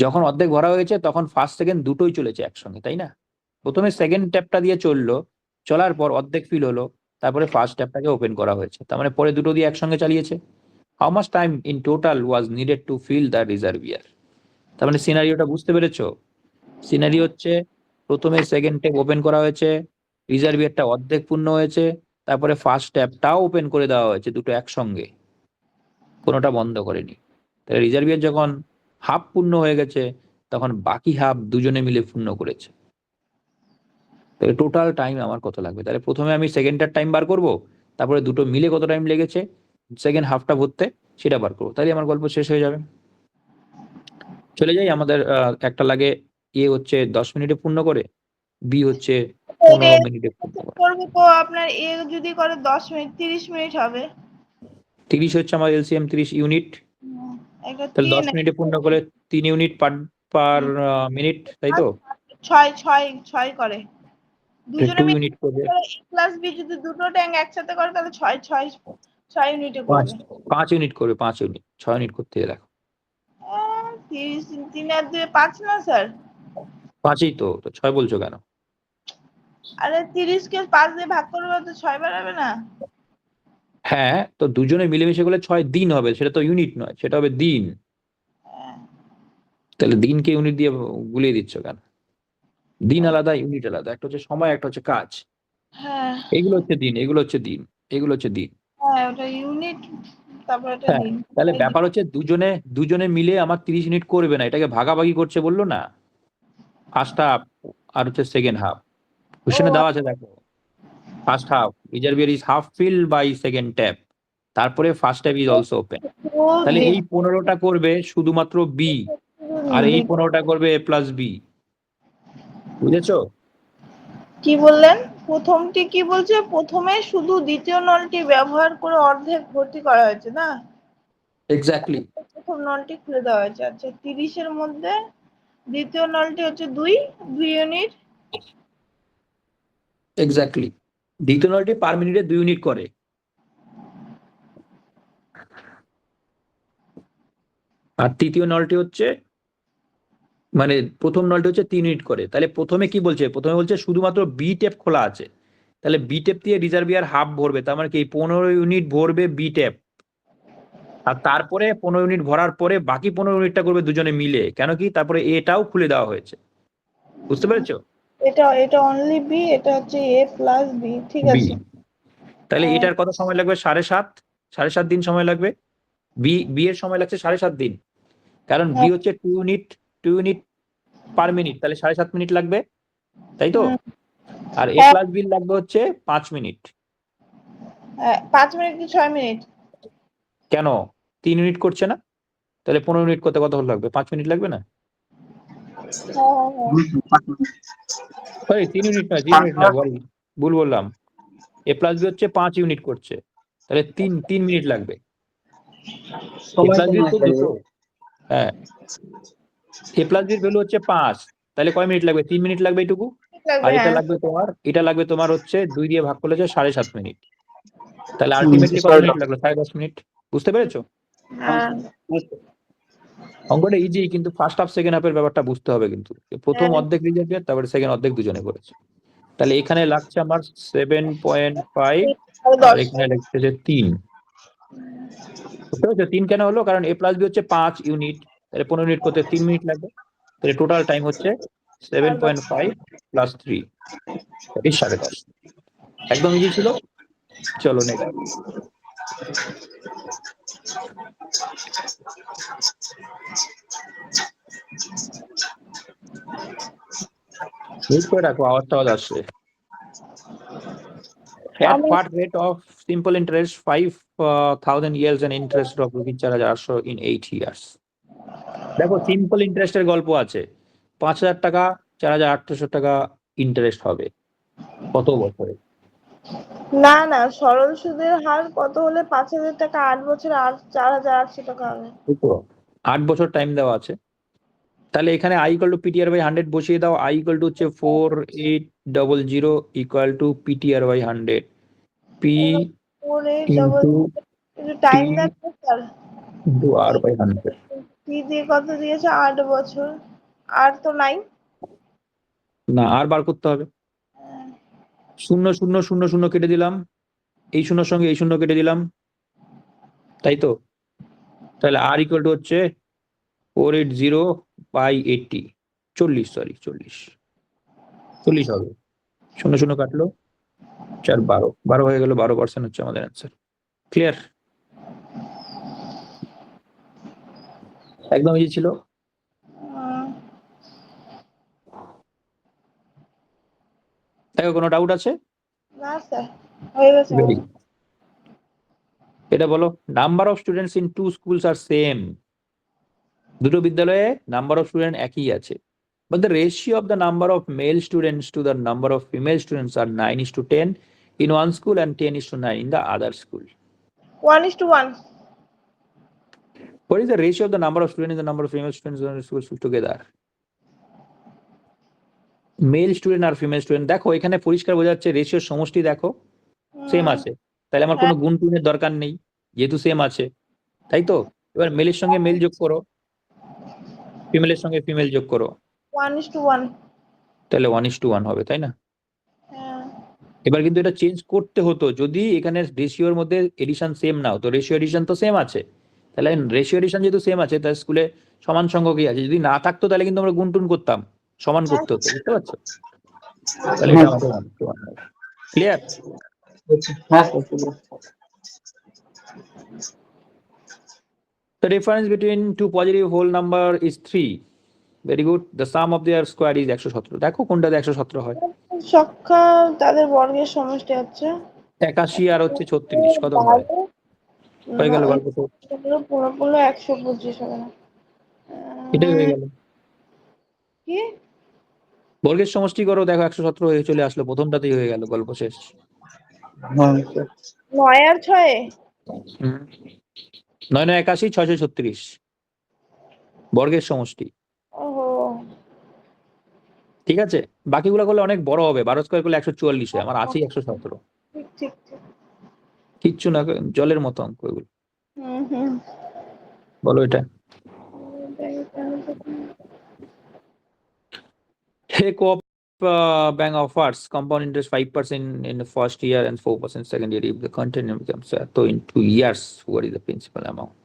যখন অর্ধেক ভরা হয়েছে তখন ফার্স্ট সেকেন্ড দুটোই চলেছে একসঙ্গে, তাই না? প্রথমে সেকেন্ড ট্যাপটা দিয়ে চললো, চলার পর অর্ধেক ফিল হলো, তারপরে ফার্স্ট ট্যাপটাকে ওপেন করা হয়েছে, তার মানে পরে দুটো দিয়ে একসঙ্গে চালিয়েছে। How much time in total was needed to fill the reservoir? তার মানে সিনারিওটা বুঝতে পেরেছো? সিনারি হচ্ছে প্রথমে সেকেন্ড ট্যাপ ওপেন করা হয়েছে, রিজার্ভিয়ারটা অর্ধেক পূর্ণ হয়েছে, তারপরে ফার্স্ট ট্যাপটাও ওপেন করে দেওয়া হয়েছে, দুটো একসঙ্গে, কোনোটা বন্ধ করেনি। তাহলে রিজার্ভিয়ার যখন হাফ পূর্ণ হয়ে গেছে তখন বাকি হাফ দুজনে মিলে পূর্ণ করেছে। তাহলে টোটাল টাইম আমার কত লাগবে? তাহলে প্রথমে আমি সেকেন্ডটার টাইম বার করব, তারপরে দুটো মিলে কত টাইম লেগেছে সেকেন্ড হাফটা ভরতে সেটা বার করবো, তাহলে আমার গল্প শেষ হয়ে যাবে। চলে যাই, আমাদের একটা লাগে এ হচ্ছে 10 মিনিটে পূর্ণ করে, বি হচ্ছে 15 মিনিটে পূর্ণ করে। করবো তো আপনার এ যদি করে 10 মিনিট 30 মিনিট হবে। 30 হচ্ছে আমার এলসিএম 30 ইউনিট, এটা তাহলে 10 3 মিনিটে পূর্ণ করে 3 ইউনিট পার পার মিনিট, তাই তো? 6 করে দুজনে 2 মিলে ইউনিট করবে, প্লাস বি যদি দুটো ট্যাঙ্ক একসাথে করে তাহলে 6 ইউনিটে করবে। 5 ইউনিট করবে, 5 ইউনিট, 6 ইউনিট করতে দেখো। 30 3 আর 2 5 না স্যার? 5ই তো, 6 বলছো কেন? আরে 30 কে 5 দিয়ে ভাগ করবে তো 6 বাড়াবে না? হ্যাঁ, তো দুজনে মিলেমিশে করলে 6 দিন হবে, সেটা তো ইউনিট নয়, সেটা হবে দিন। তাহলে দিনকে ইউনিট দিয়ে গুলিয়ে দিচ্ছ কেন? দিন আলাদা, ইউনিট আলাদা, একটা হচ্ছে সময়, একটা হচ্ছে কাজ। হ্যাঁ এগুলো হচ্ছে দিন, এগুলো হচ্ছে দিন, এগুলো হচ্ছে দিন। হ্যাঁ ওটা ইউনিট, তারপর এটা হ্যাঁ, দিন। তাহলে ব্যাপার হচ্ছে দুজনে দুজনে মিলে আমার 30 ইউনিট করবে না, এটাকে ভাগাভাগি করছে বললো না, ফার্স্ট হাফ আর হচ্ছে সেকেন্ড হাফ। কোশ্চেনে দেওয়া আছে দেখো, first half reservoir is half fill by second tap, তারপরে first tap is also open. তাহলে এই 15টা করবে শুধুমাত্র বি, আর এই 15টা করবে এ প্লাস বি। বুঝেছো? কি বললেন? প্রথমটি কি বলছে? প্রথমে শুধু দ্বিতীয় নলটি ব্যবহার করে অর্ধেক ভর্তি করা হয়েছে না? এক্স্যাক্টলি, প্রথম নলটি খুলে দেওয়া হয়েছে। আচ্ছা 30 এর মধ্যে দ্বিতীয় নলটি হচ্ছে 2 ইউনিট। এক্স্যাক্টলি, দ্বিতীয় নলটি পার মিনিটে 2 ইউনিট করে, আর তৃতীয় নলটি হচ্ছে মানে প্রথম নলটি হচ্ছে 3 ইউনিট করে। তাহলে প্রথমে কি বলছে? প্রথমে বলছে শুধুমাত্র বি ট্যাপ খোলা আছে, তাহলে বি ট্যাপ দিয়ে রিজার্ভিয়ার হাফ ভরবে, তার মানে কি 15 ইউনিট ভরবে বি ট্যাপ, আর তারপরে 15 ইউনিট ভরার পরে বাকি 15 ইউনিটটা করবে দুজনে মিলে। কেন কি? তারপরে এটাও খুলে দেওয়া হয়েছে, বুঝতে পেরেছো? এটা অনলি বি, এটা হচ্ছে এ প্লাস বি, ঠিক বি, আছে। তাহলে এটার কত সময় লাগবে? 7.5 দিন সময় লাগবে। বি এর সময় লাগছে 7.5 দিন, কারণ বি হচ্ছে 2 ইউনিট পার মিনিট, তাহলে 7.5 মিনিট লাগবে, তাই তো? আর এ প্লাস বি লাগবে হচ্ছে 5 মিনিট। 5 মিনিট কি 6 মিনিট? কেন? 3 ইউনিট করছে না, তাহলে 15 ইউনিট করতে কত লাগবে? 5 মিনিট লাগবে না? সরি 3 ইউনিট নয়, 3 ইউনিট না, ভুল বললাম। এ প্লাস বি হচ্ছে 5 ইউনিট করছে, তাহলে 3 মিনিট লাগবে। এ প্লাস বি তো দুটো, হ্যাঁ, এ প্লাস বির ভ্যালু হচ্ছে 5, তাহলে কয় মিনিট লাগবে? 3 মিনিট লাগবে এইটুকু। আর এটা লাগবে তোমার হচ্ছে 2 দিয়ে ভাগ করলে 7.5 মিনিট, তাহলে আলটিমেটলি কত মিনিট লাগলো? 10.5 মিনিট। বুঝতে পেরেছো? অঙ্কটা ইজি, কিন্তু ফার্স্ট হাফ সেকেন্ড হাফের ব্যাপারটা বুঝতে হবে কিন্তু। প্রথম অর্ধেক রিজার্ভিয়ার, তারপরে সেকেন্ড অর্ধেক দুজনে করেছে। তাহলে এখানে লাগছে আমার 7.5, আর এখানে লাগছে যে 3। বুঝতে পেরেছো 3 কেন হলো? কারণ এ প্লাস বি হচ্ছে 5 ইউনিট, তাহলে 15 ইউনিট করতে 3 মিনিট লাগবে, তাহলে টোটাল টাইম হচ্ছে 7.5 প্লাস 3, এই 10.5। একদম ইজি ছিল। চলো নেক্সট। মিউট করে রাখো, আওয়াজ আসছে। At what rate of simple interest 5,000 years and interest of ₹4,800 in 8 years? দেখো সিম্পল ইন্টারেস্টের গল্প আছে, 5,000 টাকা 4,800 টাকা ইন্টারেস্ট হবে কত বছরে? না না, সরল সুদের হার কত হলে 5,000 টাকা 8 বছরে 4,800 টাকা হবে? 8 বছর টাইম দেওয়া আছে। তাহলে এখানে i equal to PTR by 100 বসিয়ে দাও। i equal to হচ্ছে 4800 equal to PTR by 100, P double into একটু টাইম টি লাগবে sir. Into R by 100। T দিয়ে কত দিয়েছে? 8 বছর। আর তো নাই। না, আর বার করতে হবে। শূন্য শূন্য শূন্য শূন্য কেটে দিলাম, এই শূন্যর সঙ্গে এই শূন্য কেটে দিলাম, তাই তো? তাহলে আর ইকুয়াল টু হচ্ছে 480/80, 40, সরি 40 হবে। শূন্য শূন্য কাটলো, 4 12 হয়ে গেল, 12% হচ্ছে আমাদের অ্যান্সার। ক্লিয়ার? একদম ইজি ছিল। দেখো, কোনো ডাউট আছে? না স্যার, হয়ে গেছে Very আমার। good. এটা বলো, number of students in two schools are same. দুটো বিদ্যালয়ে নাম্বার অফ স্টুডেন্ট একই আছে, but the ratio of the number of male students to the number of female students are 9:10 in one school and 10:9 in the other school. 1:1. What is the ratio of the number of students and the number of female students in the schools together? Male student আর female student, দেখো এখানে পরিষ্কার বোঝা যাচ্ছে রেশিওর সমষ্টি দেখো same আছে, তাহলে আমার কোনো গুণ টুনের দরকার নেই, যেহেতু সেম আছে, তাই তো? এবার মেলের সঙ্গে মেল যোগ করো, ফিমেলের সঙ্গে ফিমেল যোগ করো, 1:1. তাহলে 1:1 হবে, তাই না? হ্যাঁ। এবার কিন্তু এটা চেঞ্জ করতে হতো, যদি এখানে রেশিওর মধ্যে এডিশন সেম না হতো, রেশিও এডিশন তো সেম আছে, তাহলে রেশিও এডিশন যেহেতু সেম আছে, তাহলে স্কুলে সমান সংখ্যকই আছে, যদি না থাকতো তাহলে কিন্তু আমরা গুণ টুন করতাম, সমান করতে হতো, বুঝতে পারছো? তাহলে এটা আমাদের 1:1 হবে। ক্লিয়ার? হ্যাঁ sir clear। The difference between two positive whole number is 3. Very good. The sum of their square is 117. দেখো কোনটাতে 117 হয়? সংখ্যা তাদের বর্গের সমষ্টি হচ্ছে 81 আর হচ্ছে 36 কত হয়? হয়ে গেল গল্প তো, পুরো 125 হবে না। এটাই হয়ে গেল। কি? বর্গের সমষ্টি করো, দেখো 117 হয়ে চলে আসলো, প্রথমটাতেই হয়ে গেল, গল্প শেষ। হ্যাঁ স্যার। 9 আর 6 হুম। 9 9 81, 6 6 36 বর্গের সমষ্টি, ওহো। ঠিক আছে? বাকিগুলো করলে অনেক বড় হবে, 12 স্কয়ার করলে 144 হয়, আমার আছেই 117। ঠিক ঠিক ঠিক। কিচ্ছু না, জলের মতো অঙ্ক এগুলো। হুম। বলো এটা। A co-op bank offers compound interest 5% in the first year and 4% second year if the content becomes so in 2 years what is the principal amount?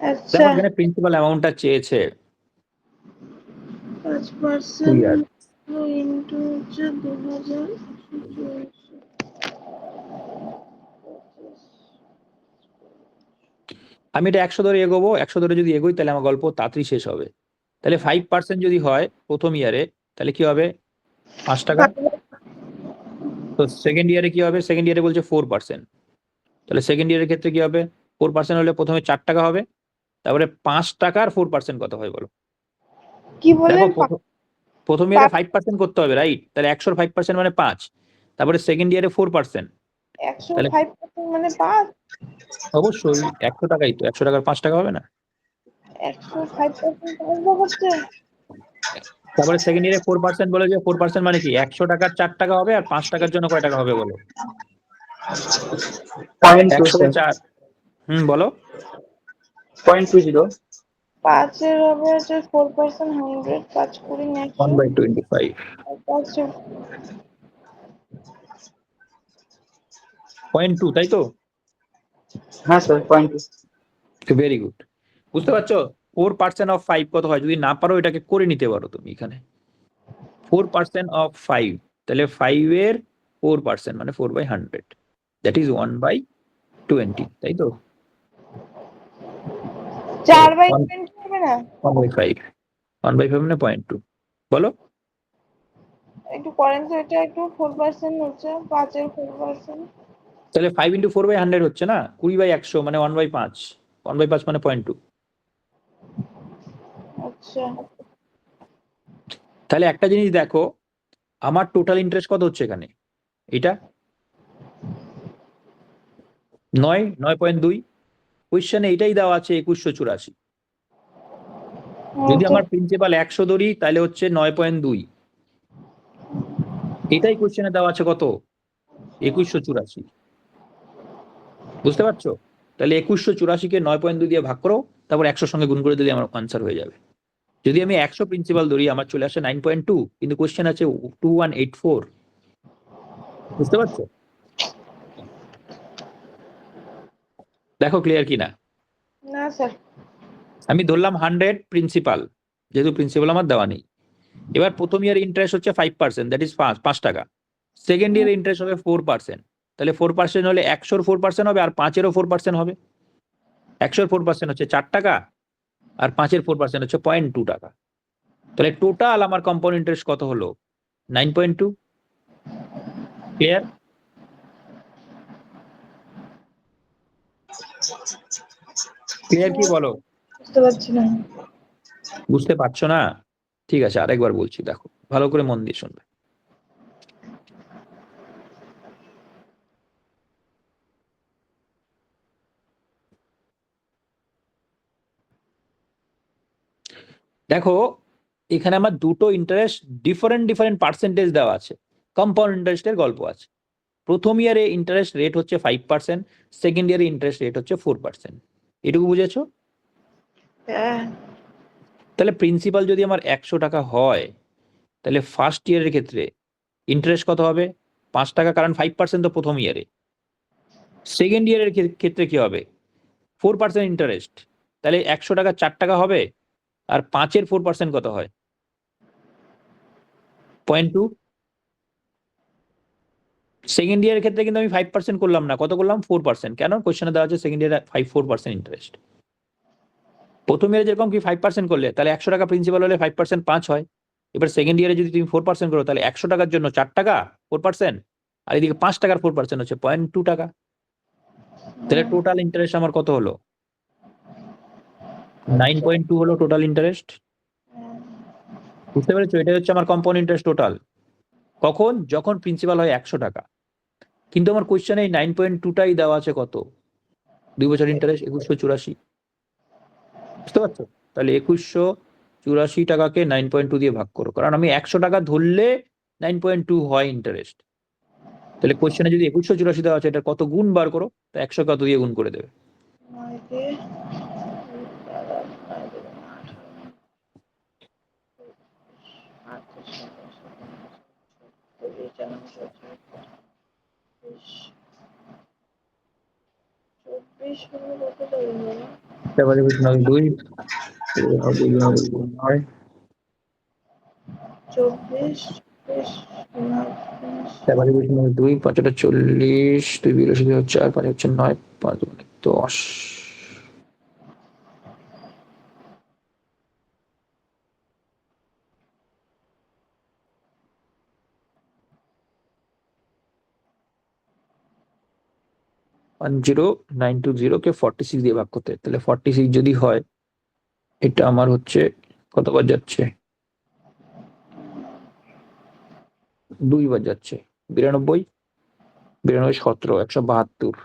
আচ্ছা, দেখো এখানে প্রিন্সিপাল অ্যামাউন্টটা চেয়েছে 2 ইয়ার। 5% ইন্টু হচ্ছে 2000। আমি এটা 100 ধরে এগোবো, 100 ধরে যদি এগোই তাহলে আমার গল্প তাড়াতাড়ি শেষ হবে। তাহলে 5% যদি হয় প্রথম ইয়ারে, তাহলে কি হবে? 5 টাকা। তো সেকেন্ড ইয়ারে কি হবে? সেকেন্ড ইয়ারে বলছে 4%, তাহলে সেকেন্ড ইয়ারের ক্ষেত্রে কি হবে? 4% হলে প্রথমে 4 টাকা হবে, তারপরে 5 টাকার 4% কত হয় বলো? কি দেখো বললেন? প্রথম ইয়ারে 5% করতে হবে, রাইট? তাহলে 100 5% মানে 5, তারপরে সেকেন্ড ইয়ারে 4%, তাহলে 105% মানে 5। অবশ্যই 100 টাকাই তো, 100 টাকার 5 টাকা হবে না? 105% 5 ভাগ হচ্ছে। তারপরে সেকেন্ড ইয়ারে 4% বলে, যে 4% মানে কি 100 টাকার 4 টাকা হবে, আর 5 টাকার জন্য কয় টাকা হবে বলো? 0.2 100 তে স্যার। 4, বলো। 0.20। 5 এর হবে হচ্ছে 4% 100, 5 কুড়ি 100 1/25, আর 5 0.2, তাই তো? হ্যাঁ স্যার 0.2। Very good. বুঝতে পারছো? 4% অফ 5 কত হয়? যদি না পারো এটাকে করে নিতে পারো তুমি এখানে। 4% অফ 5, তাহলে 5 এর 4% মানে 4/100, দ্যাট ইজ 1/20, তাই তো? 4/20 হবে না? 1/5, 1/5 মানে 0.2, বলো। একটু করেন তো, এটা একটু 4% হচ্ছে 5 এর 4%। তাহলে 5 ইন্টু 4/100 হচ্ছে না 20/100 মানে 1/5, 1/5 মানে 0.2। আচ্ছা, তাহলে একটা জিনিস দেখো, আমার টোটাল ইন্টারেস্ট কত হচ্ছে এখানে? এটা 9.2, কোয়েশ্চেনে এটাই দেওয়া আছে 2184। যদি আমার প্রিন্সিপাল 100 ধরি তাহলে হচ্ছে 9.2, এটাই কোয়েশ্চেনে দেওয়া আছে কত? 2184। বুঝতে পারছো? তাহলে 2184-কে 9.2 দিয়ে ভাগ করো, তারপর 100 সঙ্গে গুণ করে দিলে আমার আনসার হয়ে যাবে। যদি আমি 100 প্রিন্সিপাল ধরি আমার চলে আসে 9.2, কিন্তু কোশ্চেন আছে 2184। বুঝতে পারছো? দেখো ক্লিয়ার কিনা। না স্যার। আমি ধরলাম 100 প্রিন্সিপাল, যেহেতু প্রিন্সিপাল আমার দেওয়া নেই। এবার প্রথম ইয়ার ইন্টারেস্ট হচ্ছে 5%, দ্যাট ইজ 5 টাকা। সেকেন্ড ইয়ার ইন্টারেস্ট হবে 4%। তাহলে 4% হলে 100-র 4% হবে, আর 5-এরও 4% হবে। 100-র 4% হচ্ছে 4 টাকা, আর 5-এর 4% হচ্ছে 0.2 টাকা। তাহলে টোটাল আমার কম্পাউন্ড ইন্টারেস্ট কত হলো? 9.2। ক্লিয়ার? ক্লিয়ার কি বলো? বুঝতে পারছি না। বুঝতে পারছো না? ঠিক আছে, আরেকবার বলছি, দেখো ভালো করে মন দিয়ে শুনবে। দেখো এখানে আমার দুটো ইন্টারেস্ট ডিফারেন্ট পার্সেন্টেজ দেওয়া আছে, কম্পাউন্ড ইন্টারেস্টের গল্প আছে। প্রথম ইয়ারে ইন্টারেস্ট রেট হচ্ছে 5%, সেকেন্ড ইয়ারে ইন্টারেস্ট রেট হচ্ছে 4%। এটুকু বুঝেছো? হ্যাঁ। তাহলে প্রিন্সিপাল যদি আমার 100 টাকা হয়, তাহলে ফার্স্ট ইয়ারের ক্ষেত্রে ইন্টারেস্ট কত হবে? 5 টাকা, কারণ 5% তো প্রথম ইয়ারে। সেকেন্ড ইয়ারের ক্ষেত্রে কি হবে? 4% ইন্টারেস্ট। তাহলে 100 টাকা 4 টাকা হবে, আর 5-এর 4% কত হয়? 0.2। সেকেন্ড ইয়ারের ক্ষেত্রে কিন্তু আমি 5% করলাম না, কত করলাম? 4%। কেন? কোশ্চেনে দেওয়া আছে সেকেন্ড ইয়ারে 4% ইন্টারেস্ট। প্রথম ইয়ারে যেরকম কি 5% করলে, তাহলে 100 টাকা প্রিন্সিপাল হলে 5% 5 হয়। এবার সেকেন্ড ইয়ারে যদি তুমি 4% করো, তাহলে 100 টাকার জন্য 4 টাকা 4%, আর এদিকে 5 টাকার 4% হচ্ছে 0.2 টাকা। তাহলে টোটাল ইন্টারেস্ট আমার কত হলো? 9.2 হলো টোটাল ইন্টারেস্ট। বুঝতে পেরেছো? এটা হচ্ছে আমার কম্পাউন্ড ইন্টারেস্ট টোটাল। কখন? যখন প্রিন্সিপাল হয় 100 টাকা। কিন্তু আমার কোশ্চেনে এই 9.2টাই দেওয়া আছে কত? 2 বছর ইন্টারেস্ট 2184। বুঝতে পারছো? তাহলে 2184 টাকাকে 9.2 দিয়ে ভাগ করো, কারণ আমি 100 টাকা ধরলে 9.2 হয় ইন্টারেস্ট। তাহলে কোশ্চেনে যদি 2184 দেওয়া আছে, এটা কত গুণ বার করো, তো 100 কত দিয়ে গুণ করে দেবে। 9 দিয়ে 24 হলো কত টাকা বলো? তারপরে 2 24 তারপরে 2 5 40, 2 82 হচ্ছে, আর 5 হচ্ছে 9, 5 10। 10920 কে 46 দিয়ে ভাগ করতে, তাহলে 46 যদি হয়, এটা আমার হচ্ছে কতবার যাচ্ছে? 2 বার যাচ্ছে। 92, 92 17, 172।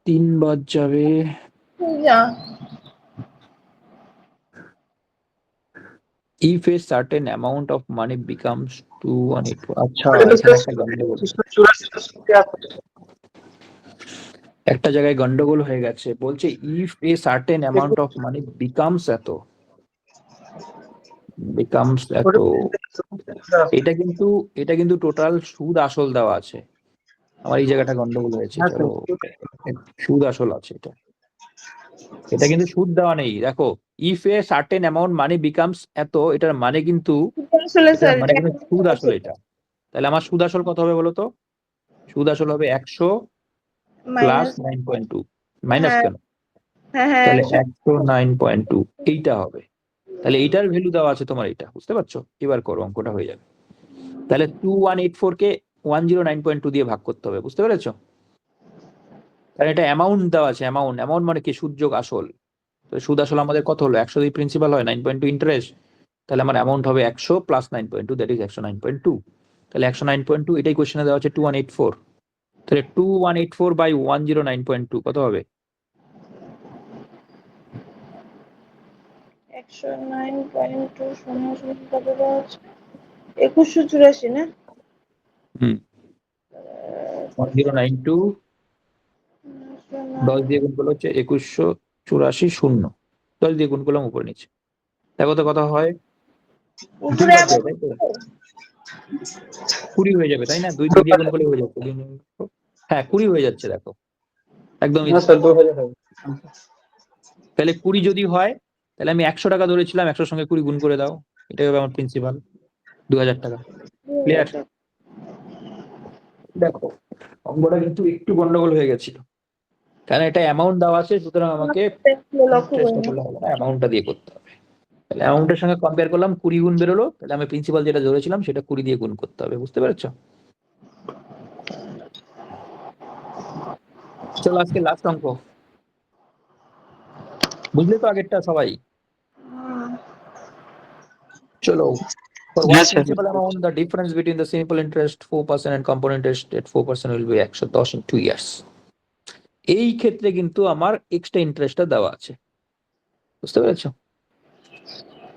তিন বার যাবে। যা। If a certain amount of money becomes 2184, আচ্ছা এটা তো এখানে একটা গন্ডগোল, 84 আছে। একটা জায়গায় গন্ডগোল হয়ে গেছে। বলছে if a certain amount of money becomes এত, ওটা এটা কিন্তু টোটাল সুদ আসল দেওয়া আছে। আমার এই জায়গাটা গন্ডগোল হয়েছে, হ্যাঁ চলো সুদ আসল আছে এটা। এটা কিন্তু সুদ দেওয়া নেই, দেখো if a certain amount money becomes এত, এটার মানে কিন্তু, আসলে এটার স্যার মানে কিন্তু সুদ আসল এটা। তাহলে আমার সুদ আসল কত হবে বলো তো? সুদ আসল হবে 100 প্লাস মাইনাস। 9.2, মাইনাস হ্যাঁ কেন? হ্যাঁ হ্যাঁ তাহলে 100। 109.2 এইটা হবে। তাহলে এইটার ভ্যালু দেওয়া আছে তোমার, এটা বুঝতে পারছো? এবার করো, অঙ্কটা হয়ে যাবে। তাহলে 2184-কে 109.2 দিয়ে ভাগ করতে হবে, বুঝতে পেরেছো? কারণ এটা অ্যামাউন্ট দেওয়া আছে, অ্যামাউন্ট মানে কি? সুদ যোগ আসল। তো সুদ আসল আমাদের কত হলো? 100 দিয়ে প্রিন্সিপাল হয়, 9.2 ইন্টারেস্ট। তাহলে আমার অ্যামাউন্ট হবে 100 প্লাস 9.2, দ্যাট ইজ 109.2। তাহলে 109.2, এটাই কোশ্চেনে দেওয়া আছে 2184। তাহলে 2184 বাই 109.2 কত হবে? 109.2 শূন্য শূন্য কত দেওয়া আছে? 2184 না? হুম 1092 10 দিয়ে গুণ করলে হচ্ছে 2184 শূন্য 10 দিয়ে গুণ করলাম উপরে নিচে দেখো তো কত হয় উপরে দুইবার আবার দেয়, তাই তো 20 হয়ে যাবে তাই না? 2 দিয়ে গুণ করলে হয়ে যাচ্ছে হ্যাঁ 20 হয়ে যাচ্ছে দেখো একদম না স্যার 2000 হবে। তাহলে 20 যদি হয় তাহলে আমি 100 টাকা ধরেছিলাম 100 সঙ্গে 20 গুণ করে দাও, এটাই হবে আমার প্রিন্সিপাল 2000 টাকা। ক্লিয়ার? দেখো অঙ্কটা কিন্তু একটু গন্ডগোল হয়ে গেছিল কারণ এটা অ্যামাউন্ট দেওয়া আছে, সুতরাং আমাকে লক্ষ্য চেষ্টা করিনি। করলে হবে না, অ্যামাউন্টটা দিয়ে করতে হবে। তাহলে অ্যামাউন্টের সঙ্গে কম্পেয়ার করলাম 20 গুণ বেরোলো, তাহলে আমি প্রিন্সিপাল যেটা ধরেছিলাম সেটা 20 দিয়ে গুণ করতে হবে, বুঝতে পেরেছো? চলো আজকে লাস্ট অঙ্ক, বুঝলে তো আগেরটা সবাই? চলো for one হ্যাঁ sir. principal amount the difference between the simple interest 4% and compound interest at 4% will be 110 in 2 years। এই ক্ষেত্রে কিন্তু আমার এক্সট্রা ইন্টারেস্টটা দেওয়া আছে, বুঝতে পেরেছো?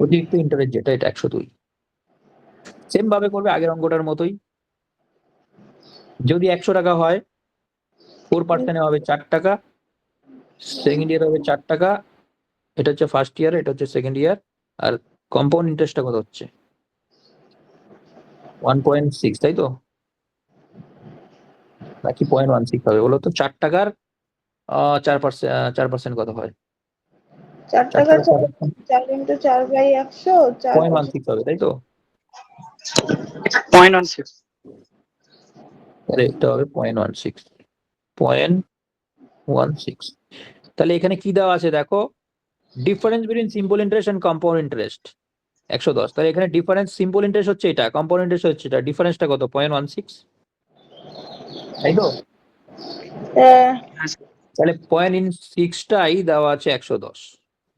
অতিরিক্ত ইন্টারেস্ট যেটা এটা 102। সেম ভাবে করবে আগের অঙ্কটার মতোই, যদি 100 টাকা হয় 4% হবে 4 টাকা, সেকেন্ড ইয়ার হবে 4 টাকা, এটা হচ্ছে ফার্স্ট ইয়ার, এটা হচ্ছে সেকেন্ড ইয়ার, আর কম্পাউন্ড ইন্টারেস্টটা কত হচ্ছে 1.6, তাই তো? নাকি 0.16 হবে বলো তো? 4 টাকার 4% কত হয়? 4 4 টাকা টাকা 4 into 4 বাই 100 0.16 হবে, তাই তো? 0.16 তাহলে এটা হবে 0.16 0.16। তাহলে এখানে কি দেওয়া আছে দেখো, difference between simple interest and compound interest 110। তাহলে এখানে ডিফারেন্স সিম্পল ইন্টারেস্ট হচ্ছে এটা, কম্পাউন্ড ইন্টারেস্ট হচ্ছে এটা, ডিফারেন্সটা কত 0.16, তাই তো? তাহলে 0.6টাই দেওয়া আছে 110,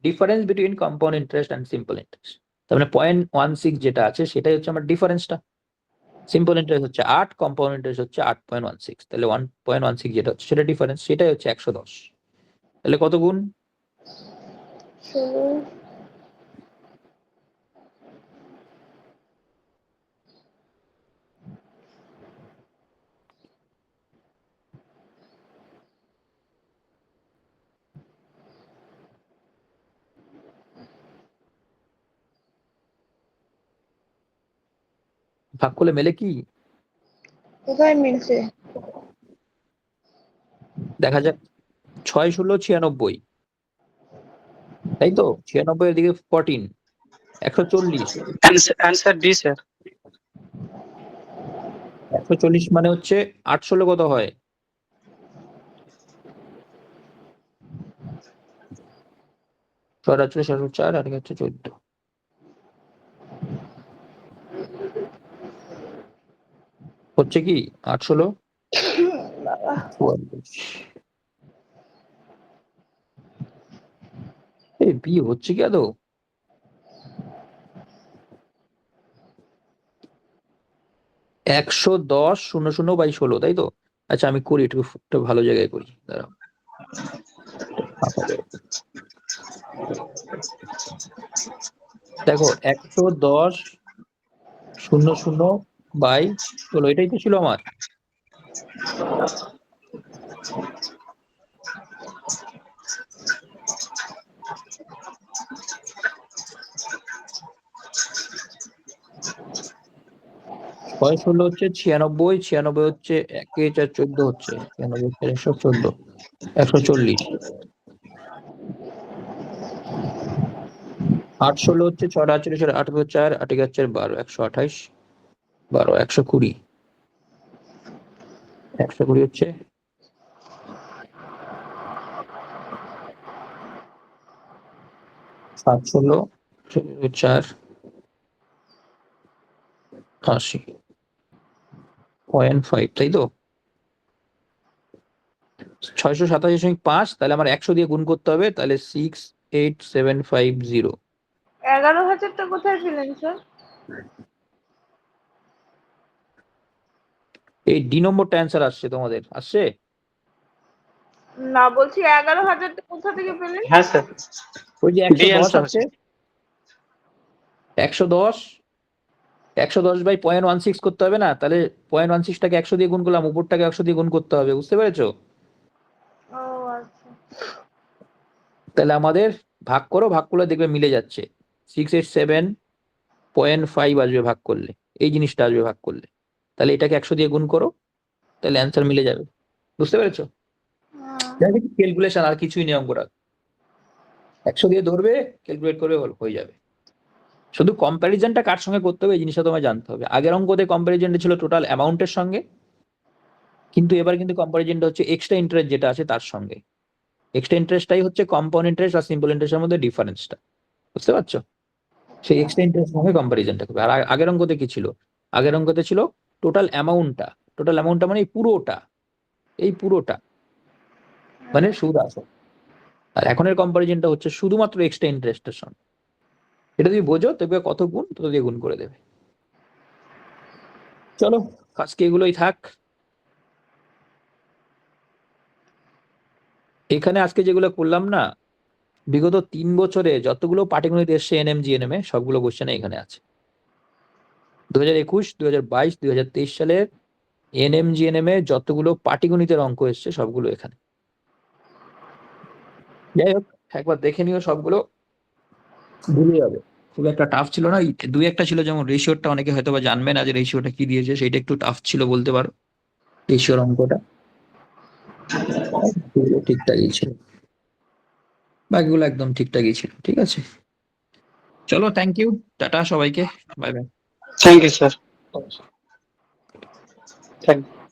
difference between compound interest and simple interest. তার মানে 0.16 যেটা আছে সেটাই হচ্ছে আমার ডিফারেন্সটা। সিম্পল ইন্টারেস্ট হচ্ছে 8, কম্পাউন্ড ইন্টারেস্ট হচ্ছে 8.16, তাহলে 1.16 যেটা হচ্ছে সেটা ডিফারেন্স, সেটাই হচ্ছে 110। তাহলে কত গুণ? 16 ভাগ করলে মেলে কি কোথায় মিলছে? দেখা যাক। 6 16 96, তাই তো? 96 এর দিকে 14, 140। Answer D sir. 140 মানে হচ্ছে 8 16 কত হয়? 44 704 আর হচ্ছে 14, হচ্ছে কি 8 16 বাবা 44। এই বি হচ্ছে কি আদৌ? 110 00 বাই 16, তাই তো? আচ্ছা আমি করি একটু, একটু ভালো জায়গায় করি, দাঁড়াও। দেখো 110 00 বাই 16, এটাই তো ছিল আমার। ছয় 16 হচ্ছে 96, 96 হচ্ছে 1 4 14 হচ্ছে 96 114 140, 8 16 হচ্ছে 6 48 8 4 8 4 12 128 12 120, 120 হচ্ছে 7 16 4 80 0.5, তাই তো? 687.5, তাহলে আমার 100 দিয়ে গুণ করতে হবে, তাহলে 68750। 11,000টা কোথায় পেলেন স্যার? এই ডি নম্বরটা অ্যান্সার আসছে, তোমাদের আসছে? না, বলছি 11,000টা কোথা থেকে পেলেন? হ্যাঁ স্যার, ওই যে ডি 110 অ্যান্সার আছে, 110 বাই 0.16 করতে হবে না? তাহলে 0.16টাকে 100 দিয়ে গুণ করলাম, উপরটাকে 100 দিয়ে গুণ করতে হবে, বুঝতে পেরেছো? ও আচ্ছা। তাহলে আমাদের ভাগ করো, ভাগ করলে দেখবে মিলে যাচ্ছে, 687.5 আসবে ভাগ করলে, এই জিনিসটা আসবে ভাগ করলে। তাহলে এটাকে 100 দিয়ে গুণ করো, তাহলে অ্যান্সার মিলে যাবে, বুঝতে পেরেছো? ক্যালকুলেশন, আর কিছুই নিয়ম করা, 100 দিয়ে ধরবে, ক্যালকুলেট করবে, হয়ে যাবে। শুধু কম্প্যারিজনটা কার সঙ্গে করতে হবে এই জিনিসটা তোমায় জানতে হবে। আগের অঙ্কতে কম্প্যারিজনটা ছিল টোটাল অ্যামাউন্টের সঙ্গে, কিন্তু এবার কিন্তু কম্প্যারিজনটা হচ্ছে এক্সট্রা ইন্টারেস্ট যেটা আছে তার সঙ্গে। এক্সট্রা ইন্টারেস্টটাই হচ্ছে কম্পাউন্ড ইন্টারেস্ট আর সিম্পল ইন্টারেস্টের মধ্যে ডিফারেন্সটা, বুঝতে পারছো? সেই এক্সট্রা ইন্টারেস্ট সঙ্গে কম্প্যারিজনটা করবে। আর আগের অঙ্কতে কি ছিল? আগের অঙ্কতে ছিল টোটাল অ্যামাউন্টটা মানে এই পুরোটা মানে সুদ আসল। আর এখনের কম্প্যারিজনটা হচ্ছে শুধুমাত্র এক্সট্রা ইন্টারেস্টের সঙ্গে। এটা যদি বোঝো তবে কত গুণ, তত দিয়ে গুণ করে দেবে। চলো আজকে এগুলোই থাক। এখানে আজকে যেগুলো করলাম না, বিগত 3 বছরে যতগুলো পাটিগণিত এসছে এনএম জিএনএম এ, সবগুলো কোশ্চেন এখানে আছে। 2021, 2022, 2023 সালের এনএম জিএনএম এ যতগুলো পাটিগণিতের অঙ্ক এসছে সবগুলো এখানে। যাই হোক, একবার দেখে নিও, সবগুলো ভুলে যাবে। খুব একটা টাফ ছিল না, দুই একটা ছিল, যেমন রেশিওটা অনেকে হয়তো বা জানবে না যে রেশিওটা কি দিয়েছে, সেটা একটু টাফ ছিল বলতে পারো, রেশিওর অঙ্কটা। ঠিকঠাকই ছিল, বাকিগুলো একদম ঠিকঠাকই ছিল। ঠিক আছে, চলো, থ্যাংক ইউ, টাটা সবাইকে, bye bye. Thank you sir, thank you.